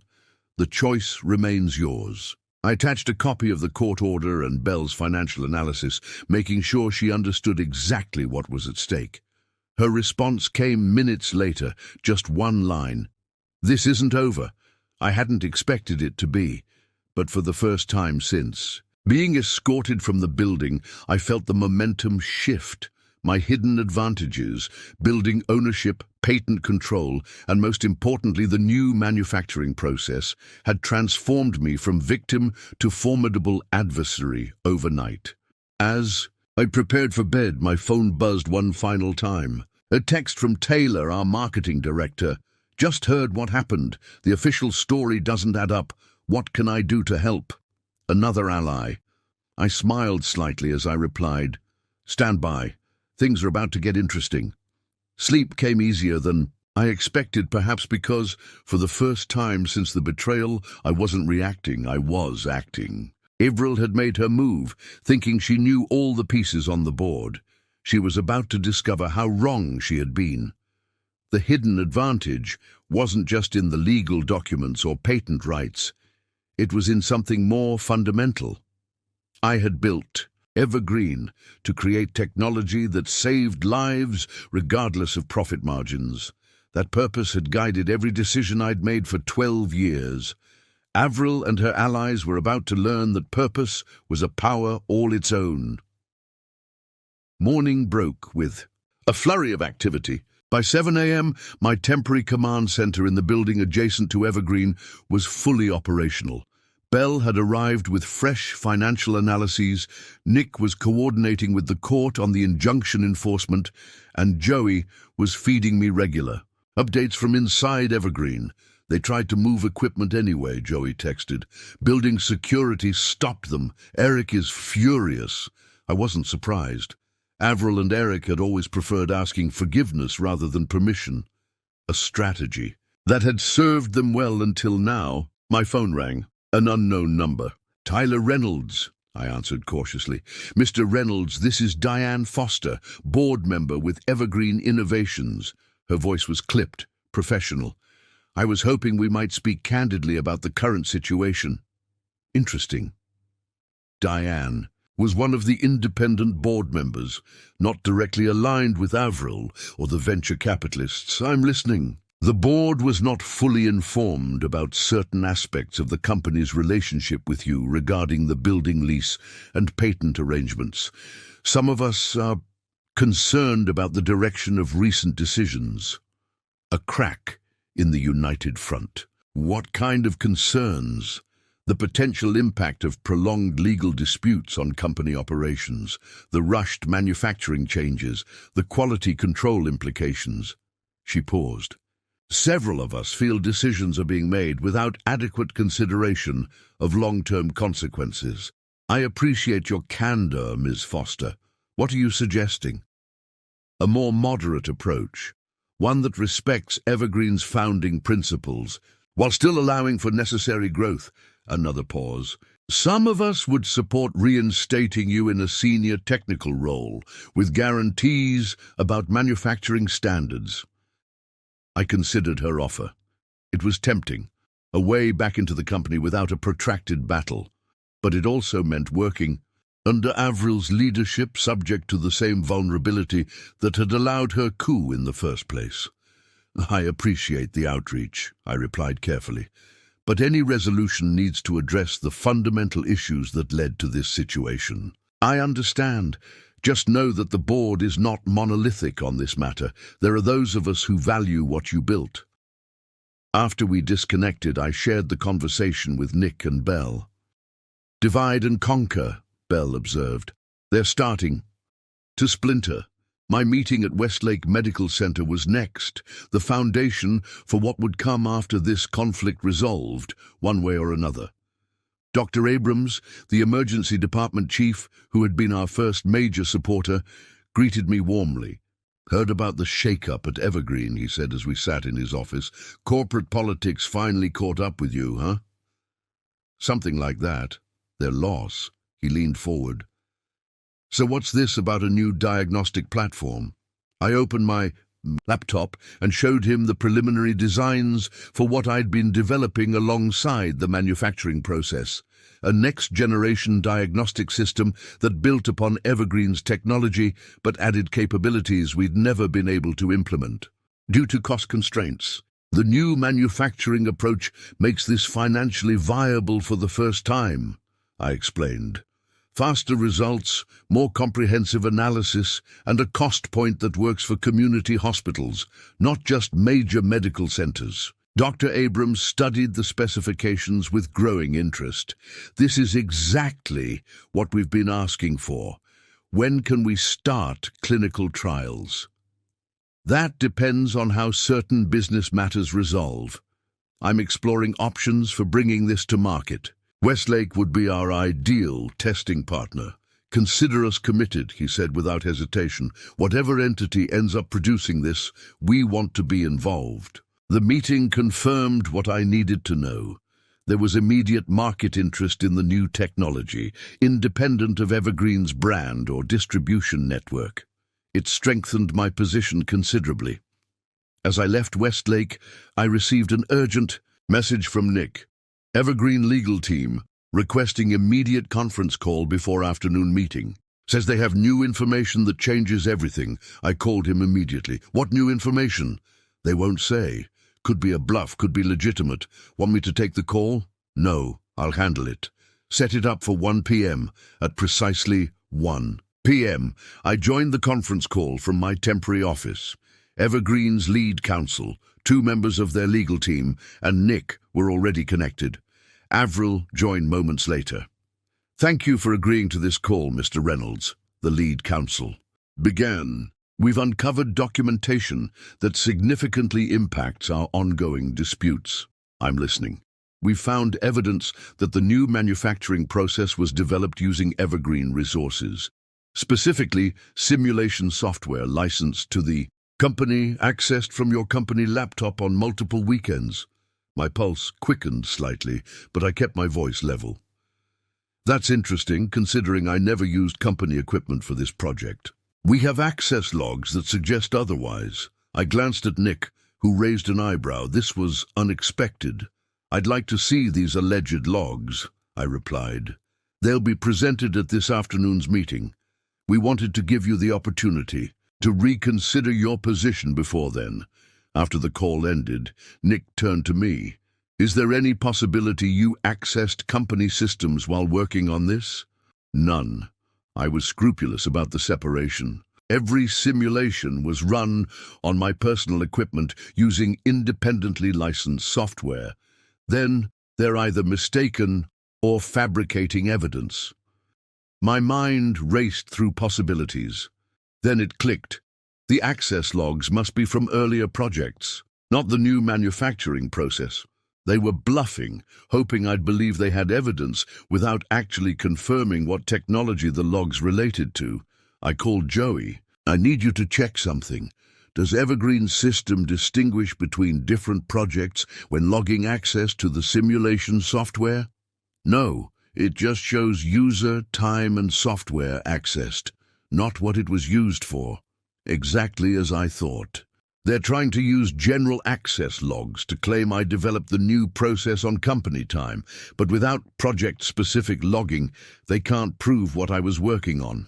The choice remains yours. I attached a copy of the court order and Belle's financial analysis, making sure she understood exactly what was at stake. Her response came minutes later, just one line. This isn't over. I hadn't expected it to be, but for the first time since. Being escorted from the building, I felt the momentum shift. My hidden advantages, building ownership, patent control, and most importantly the new manufacturing process, had transformed me from victim to formidable adversary overnight. As I prepared for bed, my phone buzzed one final time. A text from Taylor, our marketing director. Just heard what happened. The official story doesn't add up. What can I do to help? Another ally. I smiled slightly as I replied, Stand by. Things are about to get interesting. Sleep came easier than I expected, perhaps because, for the first time since the betrayal, I wasn't reacting, I was acting. Avril had made her move, thinking she knew all the pieces on the board. She was about to discover how wrong she had been. The hidden advantage wasn't just in the legal documents or patent rights. It was in something more fundamental. I had built Evergreen to create technology that saved lives regardless of profit margins. That purpose had guided every decision I'd made for 12 years. Avril and her allies were about to learn that purpose was a power all its own. Morning broke with a flurry of activity. By 7 a.m., my temporary command center in the building adjacent to Evergreen was fully operational. Belle had arrived with fresh financial analyses, Nick was coordinating with the court on the injunction enforcement, and Joey was feeding me regular updates from inside Evergreen. They tried to move equipment anyway, Joey texted. Building security stopped them. Eric is furious. I wasn't surprised. Avril and Eric had always preferred asking forgiveness rather than permission. A strategy that had served them well until now. My phone rang. An unknown number. Tyler Reynolds, I answered cautiously. Mr. Reynolds, this is Diane Foster, board member with Evergreen Innovations. Her voice was clipped, professional. I was hoping we might speak candidly about the current situation. Interesting. Diane was one of the independent board members, not directly aligned with Avril or the venture capitalists. I'm listening. The board was not fully informed about certain aspects of the company's relationship with you regarding the building lease and patent arrangements. Some of us are concerned about the direction of recent decisions. A crack in the united front. What kind of concerns? The potential impact of prolonged legal disputes on company operations, the rushed manufacturing changes, the quality control implications. She paused. Several of us feel decisions are being made without adequate consideration of long-term consequences. I appreciate your candor, Ms. Foster. What are you suggesting? A more moderate approach, one that respects Evergreen's founding principles, while still allowing for necessary growth. Another pause. Some of us would support reinstating you in a senior technical role, with guarantees about manufacturing standards. I considered her offer. It was tempting, a way back into the company without a protracted battle, but it also meant working under Avril's leadership, subject to the same vulnerability that had allowed her coup in the first place. I appreciate the outreach, I replied carefully, but any resolution needs to address the fundamental issues that led to this situation. I understand. Just know that the board is not monolithic on this matter. There are those of us who value what you built. After we disconnected, I shared the conversation with Nick and Belle. Divide and conquer, Belle observed. They're starting to splinter. My meeting at Westlake Medical Center was next, the foundation for what would come after this conflict resolved, one way or another. Dr. Abrams, the emergency department chief, who had been our first major supporter, greeted me warmly. Heard about the shake-up at Evergreen, he said as we sat in his office. Corporate politics finally caught up with you, huh? Something like that. Their loss. He leaned forward. So what's this about a new diagnostic platform? I opened my laptop and showed him the preliminary designs for what I'd been developing alongside the manufacturing process, a next-generation diagnostic system that built upon Evergreen's technology but added capabilities we'd never been able to implement. Due to cost constraints, the new manufacturing approach makes this financially viable for the first time, I explained. Faster results, more comprehensive analysis, and a cost point that works for community hospitals, not just major medical centers. Dr. Abrams studied the specifications with growing interest. This is exactly what we've been asking for. When can we start clinical trials? That depends on how certain business matters resolve. I'm exploring options for bringing this to market. Westlake would be our ideal testing partner. Consider us committed, he said without hesitation. Whatever entity ends up producing this, we want to be involved. The meeting confirmed what I needed to know. There was immediate market interest in the new technology, independent of Evergreen's brand or distribution network. It strengthened my position considerably. As I left Westlake, I received an urgent message from Nick. Evergreen legal team requesting immediate conference call before afternoon meeting. Says they have new information that changes everything. I called him immediately. What new information? They won't say. Could be a bluff, could be legitimate. Want me to take the call? No, I'll handle it. Set it up for 1 p.m. At precisely 1 p.m. I joined the conference call from my temporary office. Evergreen's lead counsel, 2 members of their legal team, and Nick were already connected. Avril joined moments later. Thank you for agreeing to this call, Mr. Reynolds, the lead counsel began. We've uncovered documentation that significantly impacts our ongoing disputes. I'm listening. We've found evidence that the new manufacturing process was developed using Evergreen resources, specifically simulation software licensed to the company, accessed from your company laptop on multiple weekends. My pulse quickened slightly, but I kept my voice level. That's interesting, considering I never used company equipment for this project. We have access logs that suggest otherwise. I glanced at Nick, who raised an eyebrow. This was unexpected. I'd like to see these alleged logs, I replied. They'll be presented at this afternoon's meeting. We wanted to give you the opportunity to reconsider your position before then. After the call ended, Nick turned to me. Is there any possibility you accessed company systems while working on this? None. I was scrupulous about the separation. Every simulation was run on my personal equipment using independently licensed software. Then they're either mistaken or fabricating evidence. My mind raced through possibilities. Then it clicked. The access logs must be from earlier projects, not the new manufacturing process. They were bluffing, hoping I'd believe they had evidence without actually confirming what technology the logs related to. I called Joey. I need you to check something. Does Evergreen's system distinguish between different projects when logging access to the simulation software? No, it just shows user, time, and software accessed, not what it was used for. Exactly as I thought. They're trying to use general access logs to claim I developed the new process on company time, but without project-specific logging, they can't prove what I was working on."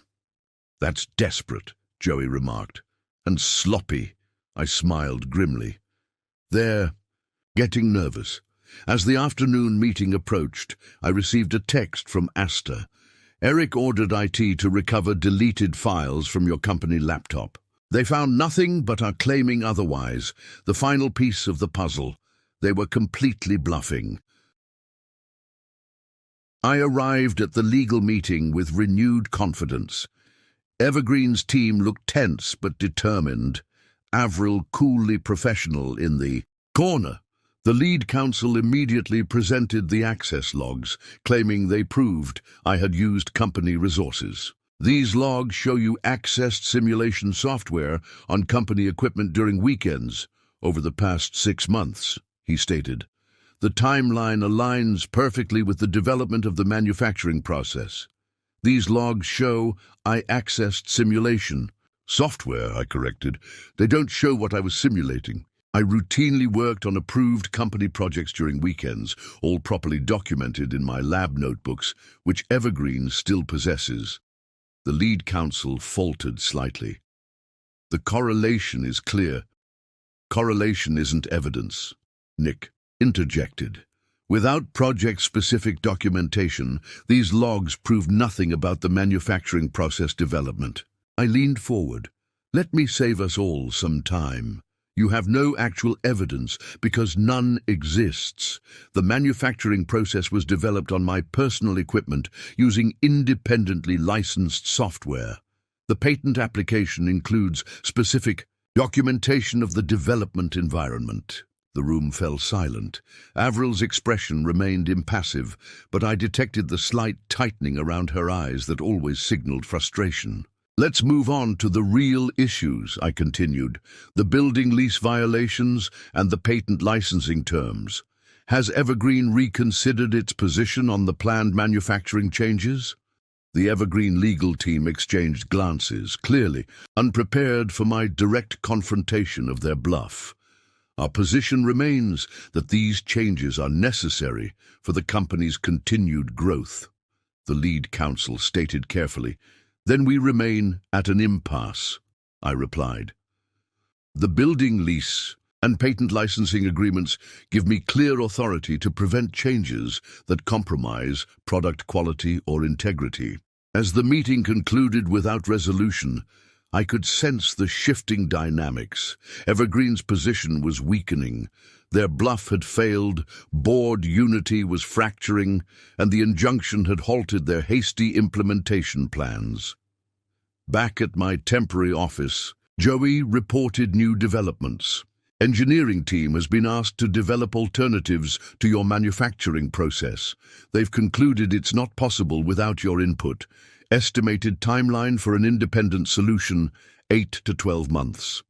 "That's desperate," Joey remarked. "And sloppy." I smiled grimly. "They're getting nervous." As the afternoon meeting approached, I received a text from Asta. "Eric ordered IT to recover deleted files from your company laptop. They found nothing but are claiming otherwise. The final piece of the puzzle. They were completely bluffing." I arrived at the legal meeting with renewed confidence. Evergreen's team looked tense but determined. Avril coolly professional in the corner. The lead counsel immediately presented the access logs, claiming they proved I had used company resources. "These logs show you accessed simulation software on company equipment during weekends over the past 6 months, he stated. "The timeline aligns perfectly with the development of the manufacturing process. These logs show I accessed simulation. Software," I corrected. "They don't show what I was simulating. I routinely worked on approved company projects during weekends, all properly documented in my lab notebooks, which Evergreen still possesses." The lead counsel faltered slightly. "The correlation is clear." "Correlation isn't evidence," Nick interjected. "Without project-specific documentation, these logs prove nothing about the manufacturing process development." I leaned forward. "Let me save us all some time. You have no actual evidence because none exists. The manufacturing process was developed on my personal equipment using independently licensed software. The patent application includes specific documentation of the development environment." The room fell silent. Avril's expression remained impassive, but I detected the slight tightening around her eyes that always signaled frustration. "Let's move on to the real issues," I continued. "The building lease violations and the patent licensing terms. Has Evergreen reconsidered its position on the planned manufacturing changes?" The Evergreen legal team exchanged glances, clearly unprepared for my direct confrontation of their bluff. "Our position remains that these changes are necessary for the company's continued growth," the lead counsel stated carefully. "Then we remain at an impasse," I replied. "The building lease and patent licensing agreements give me clear authority to prevent changes that compromise product quality or integrity." As the meeting concluded without resolution, I could sense the shifting dynamics. Evergreen's position was weakening. Their bluff had failed, board unity was fracturing, and the injunction had halted their hasty implementation plans. Back at my temporary office, Joey reported new developments. "Engineering team has been asked to develop alternatives to your manufacturing process. They've concluded it's not possible without your input. Estimated timeline for an independent solution, 8 to 12 months.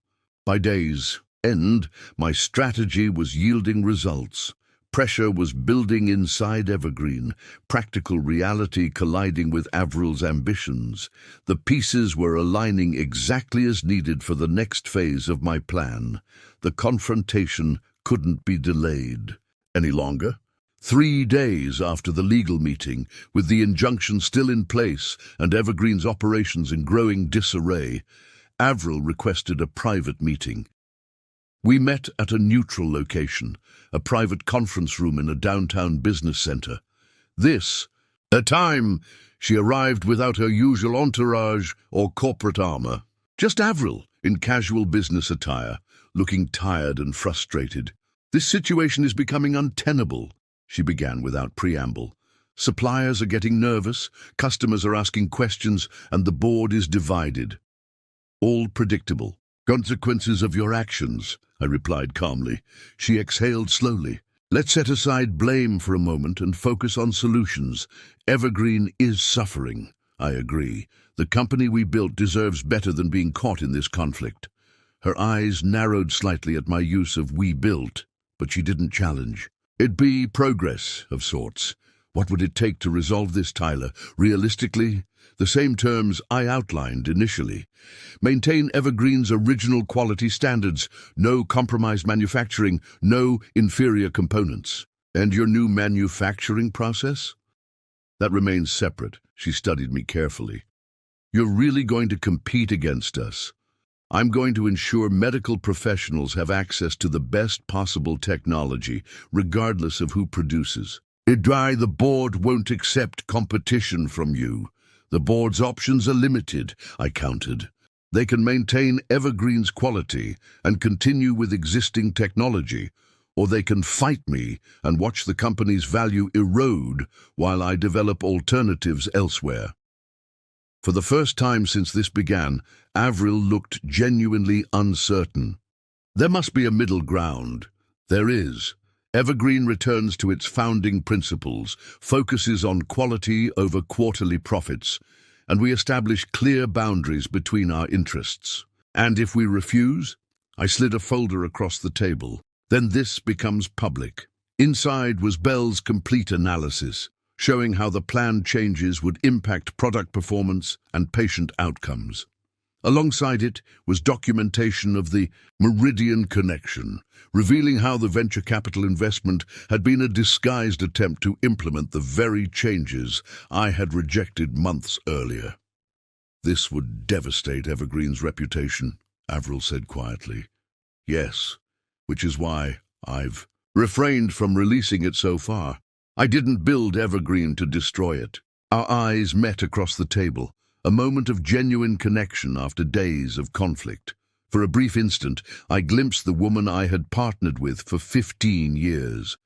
By day's end, my strategy was yielding results. Pressure was building inside Evergreen, practical reality colliding with Avril's ambitions. The pieces were aligning exactly as needed for the next phase of my plan. The confrontation couldn't be delayed any longer. 3 days after the legal meeting, with the injunction still in place and Evergreen's operations in growing disarray, Avril requested a private meeting. We met at a neutral location, a private conference room in a downtown business center. She arrived without her usual entourage or corporate armor. Just Avril, in casual business attire, looking tired and frustrated. "This situation is becoming untenable," she began without preamble. "Suppliers are getting nervous, customers are asking questions, and the board is divided. All predictable. Consequences of your actions," I replied calmly. She exhaled slowly. "Let's set aside blame for a moment and focus on solutions. Evergreen is suffering. I agree. The company we built deserves better than being caught in this conflict." Her eyes narrowed slightly at my use of "we built," but she didn't challenge. "It'd be progress of sorts. What would it take to resolve this, Tyler? Realistically, the same terms I outlined initially. Maintain Evergreen's original quality standards, no compromised manufacturing, no inferior components. And your new manufacturing process? That remains separate. She studied me carefully. You're really going to compete against us. I'm going to ensure medical professionals have access to the best possible technology, regardless of who produces. The board won't accept competition from you. The board's options are limited, I countered. They can maintain Evergreen's quality and continue with existing technology, or they can fight me and watch the company's value erode while I develop alternatives elsewhere. For the first time since this began, Avril looked genuinely uncertain. There must be a middle ground. There is. Evergreen returns to its founding principles, focuses on quality over quarterly profits, and we establish clear boundaries between our interests. And if we refuse, I slid a folder across the table. Then this becomes public. Inside was Bell's complete analysis, showing how the planned changes would impact product performance and patient outcomes. Alongside it was documentation of the Meridian connection, revealing how the venture capital investment had been a disguised attempt to implement the very changes I had rejected months earlier. This would devastate Evergreen's reputation, Avril said quietly. Yes, which is why I've refrained from releasing it so far. I didn't build Evergreen to destroy it. Our eyes met across the table, a moment of genuine connection after days of conflict. For a brief instant, I glimpsed the woman I had partnered with for 15 years.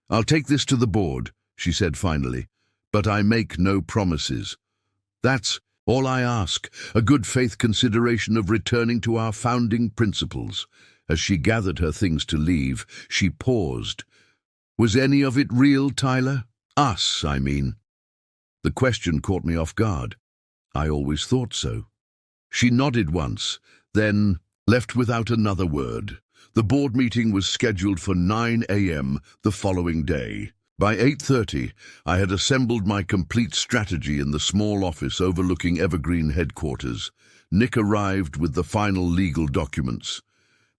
I'll take this to the board, she said finally, but I make no promises. That's all I ask, a good faith consideration of returning to our founding principles. As she gathered her things to leave, she paused. Was any of it real, Tyler? Us, I mean. The question caught me off guard. I always thought so. She nodded once, then left without another word. The board meeting was scheduled for 9 a.m. the following day. By 8:30, I had assembled my complete strategy in the small office overlooking Evergreen headquarters. Nick arrived with the final legal documents.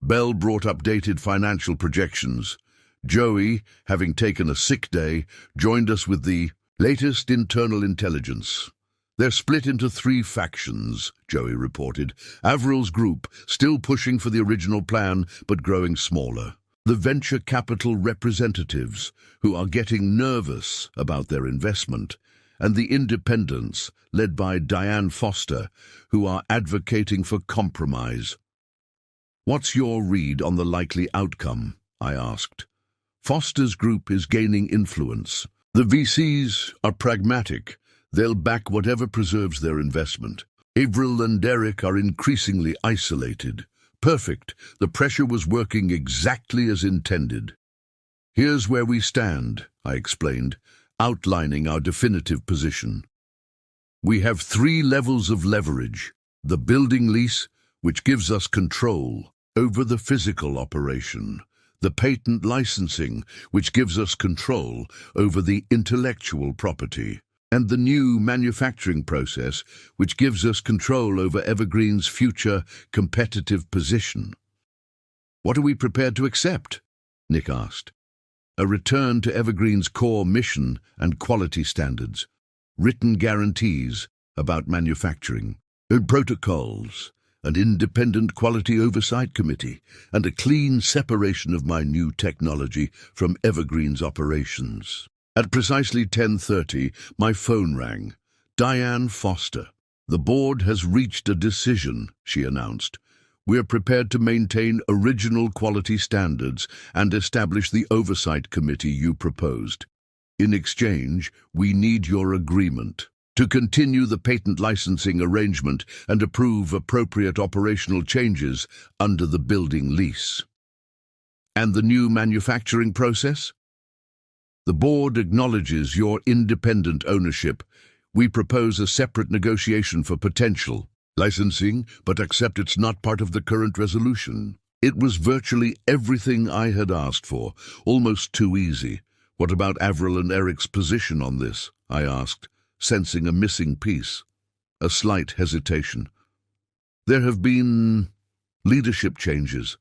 Bell brought updated financial projections. Joey, having taken a sick day, joined us with the latest internal intelligence. They're split into 3 factions, Joey reported. Avril's group, still pushing for the original plan, but growing smaller. The venture capital representatives, who are getting nervous about their investment, and the independents, led by Diane Foster, who are advocating for compromise. What's your read on the likely outcome? I asked. Foster's group is gaining influence. The VCs are pragmatic. They'll back whatever preserves their investment. Avril and Derek are increasingly isolated. Perfect. The pressure was working exactly as intended. Here's where we stand, I explained, outlining our definitive position. We have 3 levels of leverage. The building lease, which gives us control over the physical operation. The patent licensing, which gives us control over the intellectual property. And the new manufacturing process, which gives us control over Evergreen's future competitive position. What are we prepared to accept? Nick asked. A return to Evergreen's core mission and quality standards, written guarantees about manufacturing, protocols, an independent quality oversight committee, and a clean separation of my new technology from Evergreen's operations. At precisely 10:30, my phone rang. Diane Foster. The board has reached a decision, she announced. We're prepared to maintain original quality standards and establish the oversight committee you proposed. In exchange, we need your agreement to continue the patent licensing arrangement and approve appropriate operational changes under the building lease. And the new manufacturing process? The board acknowledges your independent ownership. We propose a separate negotiation for potential licensing, but accept it's not part of the current resolution. It was virtually everything I had asked for, almost too easy. What about Avril and Eric's position on this? I asked, sensing a missing piece. A slight hesitation. There have been leadership changes.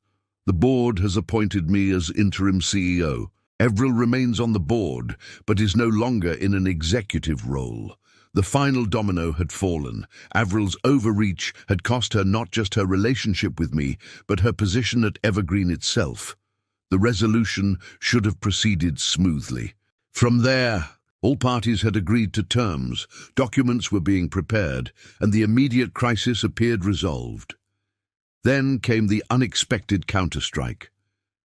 The board has appointed me as interim CEO. Avril remains on the board, but is no longer in an executive role. The final domino had fallen. Avril's overreach had cost her not just her relationship with me, but her position at Evergreen itself. The resolution should have proceeded smoothly. From there, all parties had agreed to terms, documents were being prepared, and the immediate crisis appeared resolved. Then came the unexpected counterstrike.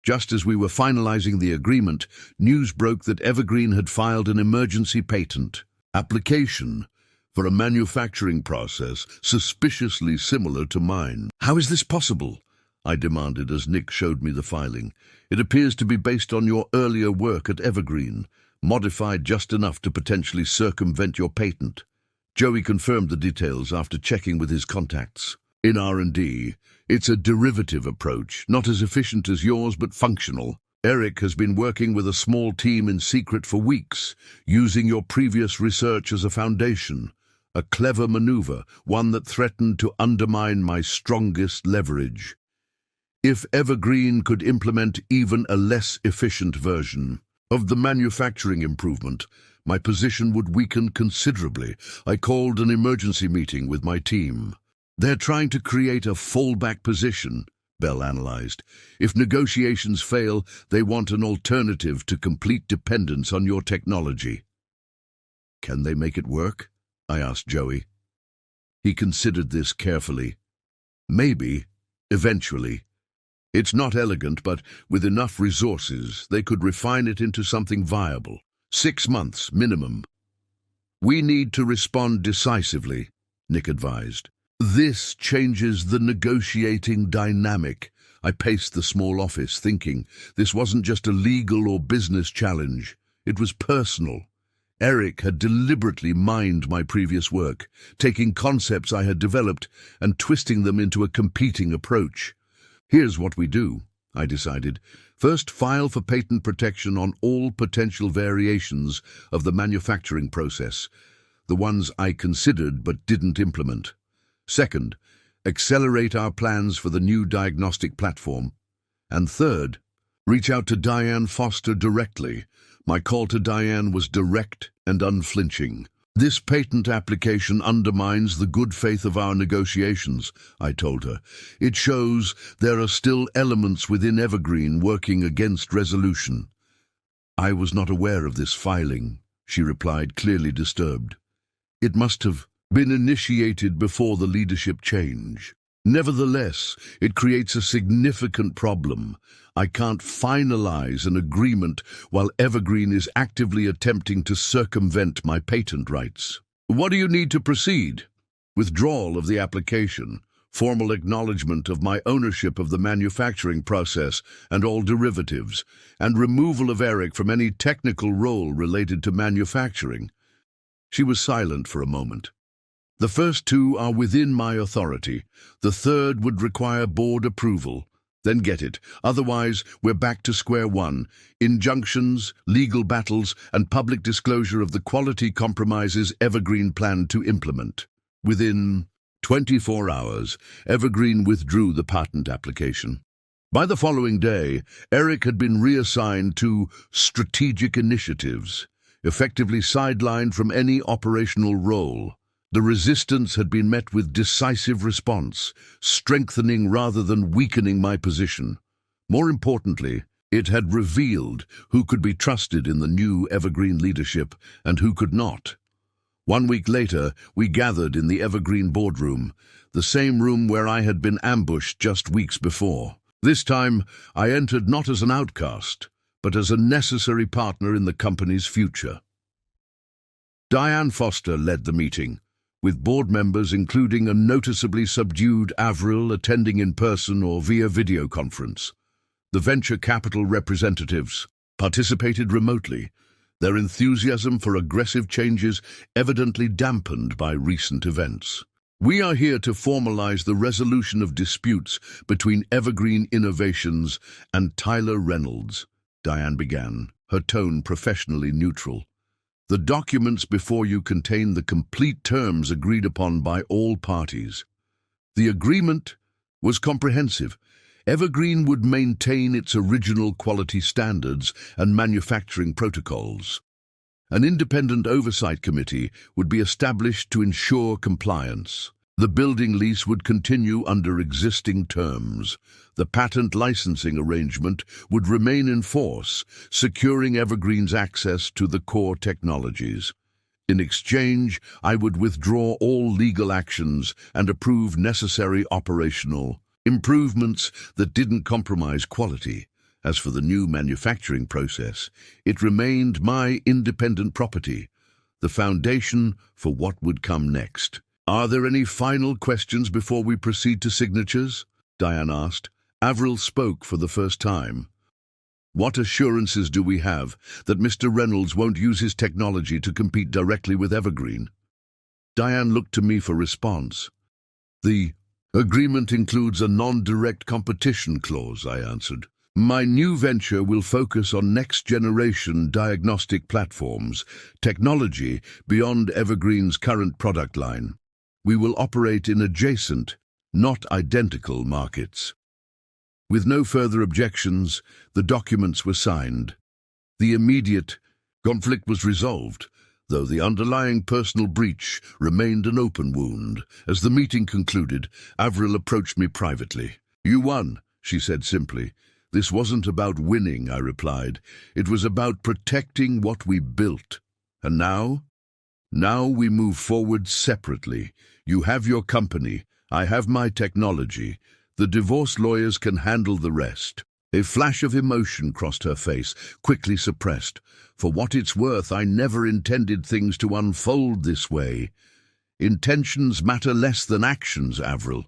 Just as we were finalizing the agreement, news broke that Evergreen had filed an emergency patent application for a manufacturing process suspiciously similar to mine. How is this possible? I demanded as Nick showed me the filing. It appears to be based on your earlier work at Evergreen, modified just enough to potentially circumvent your patent. Joey confirmed the details after checking with his contacts. In R&D, it's a derivative approach, not as efficient as yours but functional. Eric has been working with a small team in secret for weeks, using your previous research as a foundation. A clever maneuver, one that threatened to undermine my strongest leverage. If Evergreen could implement even a less efficient version of the manufacturing improvement, my position would weaken considerably. I called an emergency meeting with my team. They're trying to create a fallback position, Bell analyzed. If negotiations fail, they want an alternative to complete dependence on your technology. Can they make it work? I asked Joey. He considered this carefully. Maybe, eventually. It's not elegant, but with enough resources, they could refine it into something viable. 6 months, minimum. We need to respond decisively, Nick advised. This changes the negotiating dynamic. I paced the small office, thinking this wasn't just a legal or business challenge. It was personal. Eric had deliberately mined my previous work, taking concepts I had developed and twisting them into a competing approach. Here's what we do, I decided. First, file for patent protection on all potential variations of the manufacturing process, the ones I considered but didn't implement. Second, accelerate our plans for the new diagnostic platform. And third, reach out to Diane Foster directly. My call to Diane was direct and unflinching. This patent application undermines the good faith of our negotiations, I told her. It shows there are still elements within Evergreen working against resolution. I was not aware of this filing, she replied, clearly disturbed. It must have been initiated before the leadership change. Nevertheless, it creates a significant problem. I can't finalize an agreement while Evergreen is actively attempting to circumvent my patent rights. What do you need to proceed? Withdrawal of the application, formal acknowledgement of my ownership of the manufacturing process and all derivatives, and removal of Eric from any technical role related to manufacturing. She was silent for a moment. The first two are within my authority. The third would require board approval. Then get it. Otherwise, we're back to square one. Injunctions, legal battles, and public disclosure of the quality compromises Evergreen planned to implement. Within 24 hours, Evergreen withdrew the patent application. By the following day, Eric had been reassigned to strategic initiatives, effectively sidelined from any operational role. The resistance had been met with decisive response, strengthening rather than weakening my position. More importantly, it had revealed who could be trusted in the new Evergreen leadership and who could not. 1 week later, we gathered in the Evergreen boardroom, the same room where I had been ambushed just weeks before. This time, I entered not as an outcast, but as a necessary partner in the company's future. Diane Foster led the meeting, with board members including a noticeably subdued Avril attending in person or via video conference. The venture capital representatives participated remotely, their enthusiasm for aggressive changes evidently dampened by recent events. We are here to formalize the resolution of disputes between Evergreen Innovations and Tyler Reynolds, Diane began. her tone professionally neutral. "The documents before you contain the complete terms agreed upon by all parties." The agreement was comprehensive. Evergreen would maintain its original quality standards and manufacturing protocols. An independent oversight committee would be established to ensure compliance. The building lease would continue under existing terms. The patent licensing arrangement would remain in force, securing Evergreen's access to the core technologies. In exchange, I would withdraw all legal actions and approve necessary operational improvements that didn't compromise quality. As for the new manufacturing process, it remained my independent property, the foundation for what would come next. "Are there any final questions before we proceed to signatures?" Diane asked. Avril spoke for the first time. "What assurances do we have that Mr. Reynolds won't use his technology to compete directly with Evergreen?" Diane looked to me for response. "The agreement includes a non-direct competition clause," I answered. "My new venture will focus on next-generation diagnostic platforms, technology beyond Evergreen's current product line. We will operate in adjacent, not identical markets." With no further objections, the documents were signed. The immediate conflict was resolved, though the underlying personal breach remained an open wound. As the meeting concluded, Avril approached me privately. "You won," she said simply. "This wasn't about winning," I replied. "It was about protecting what we built. And now? Now we move forward separately. You have your company, I have my technology. The divorce lawyers can handle the rest." A flash of emotion crossed her face, quickly suppressed. "For what it's worth, I never intended things to unfold this way. Intentions matter less than actions, Avril.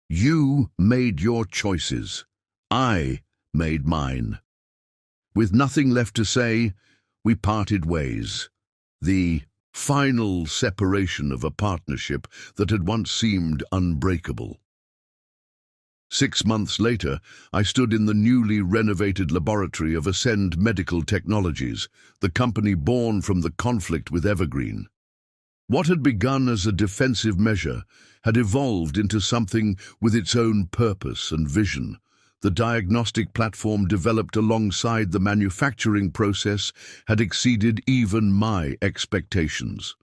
You made your choices. I made mine." With nothing left to say, we parted ways. The final separation of a partnership that had once seemed unbreakable. 6 months later, I stood in the newly renovated laboratory of Ascend Medical Technologies, the company born from the conflict with Evergreen. What had begun as a defensive measure had evolved into something with its own purpose and vision. The diagnostic platform developed alongside the manufacturing process had exceeded even my expectations.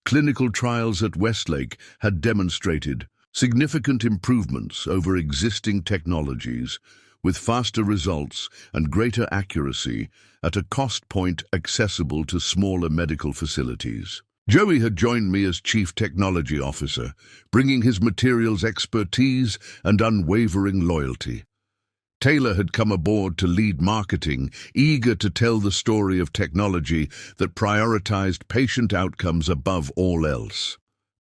Clinical trials at Westlake had demonstrated significant improvements over existing technologies, with faster results and greater accuracy at a cost point accessible to smaller medical facilities. Joey had joined me as Chief Technology Officer, bringing his materials expertise and unwavering loyalty. Taylor had come aboard to lead marketing, eager to tell the story of technology that prioritized patient outcomes above all else.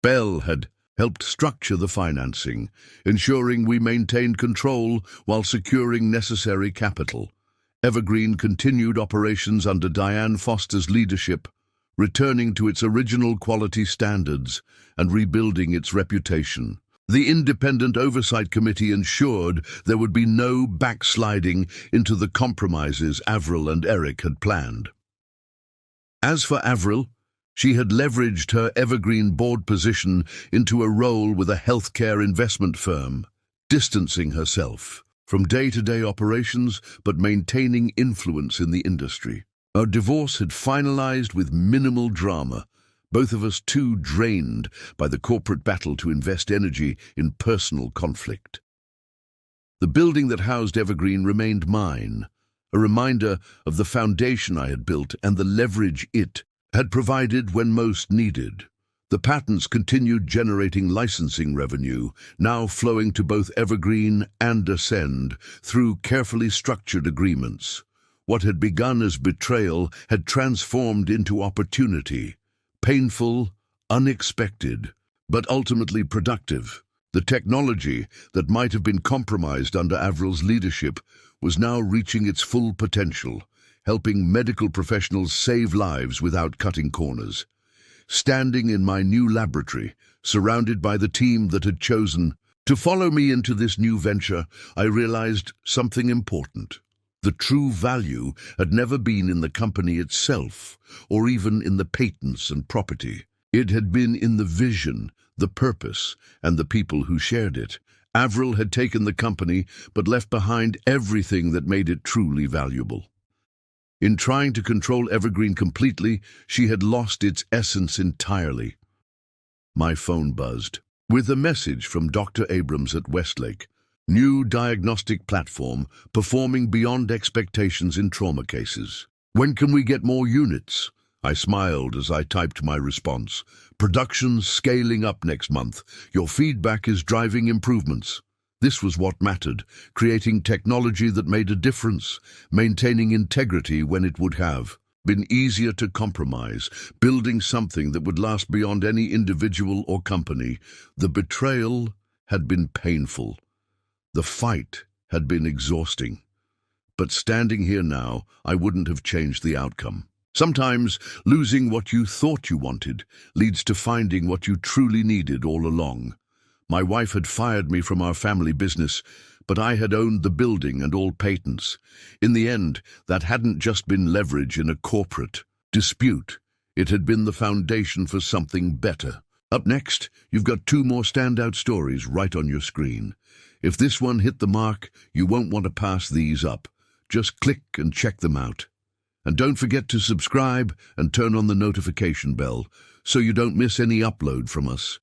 Bell had helped structure the financing, ensuring we maintained control while securing necessary capital. Evergreen continued operations under Diane Foster's leadership, returning to its original quality standards and rebuilding its reputation. The Independent Oversight Committee ensured there would be no backsliding into the compromises Avril and Eric had planned. As for Avril, she had leveraged her Evergreen board position into a role with a healthcare investment firm, distancing herself from day-to-day operations but maintaining influence in the industry. Our divorce had finalized with minimal drama, both of us too drained by the corporate battle to invest energy in personal conflict. The building that housed Evergreen remained mine, a reminder of the foundation I had built and the leverage it had provided when most needed. The patents continued generating licensing revenue, now flowing to both Evergreen and Ascend through carefully structured agreements. What had begun as betrayal had transformed into opportunity. Painful, unexpected, but ultimately productive. The technology that might have been compromised under Avril's leadership was now reaching its full potential, helping medical professionals save lives without cutting corners. Standing in my new laboratory, surrounded by the team that had chosen to follow me into this new venture, I realized something important. The true value had never been in the company itself, or even in the patents and property. It had been in the vision, the purpose, and the people who shared it. Avril had taken the company, but left behind everything that made it truly valuable. In trying to control Evergreen completely, she had lost its essence entirely. My phone buzzed, with a message from Dr. Abrams at Westlake. New diagnostic platform performing beyond expectations in trauma cases. When can we get more units? I smiled as I typed my response. Production scaling up next month. Your feedback is driving improvements. This was what mattered, creating technology that made a difference, maintaining integrity when it would have been easier to compromise, building something that would last beyond any individual or company. The betrayal had been painful. The fight had been exhausting. But standing here now, I wouldn't have changed the outcome. Sometimes losing what you thought you wanted leads to finding what you truly needed all along. My wife had fired me from our family business, but I had owned the building and all patents. In the end, that hadn't just been leverage in a corporate dispute. It had been the foundation for something better. Up next, you've got 2 more standout stories right on your screen. If this one hit the mark, you won't want to pass these up. Just click and check them out. And don't forget to subscribe and turn on the notification bell so you don't miss any upload from us.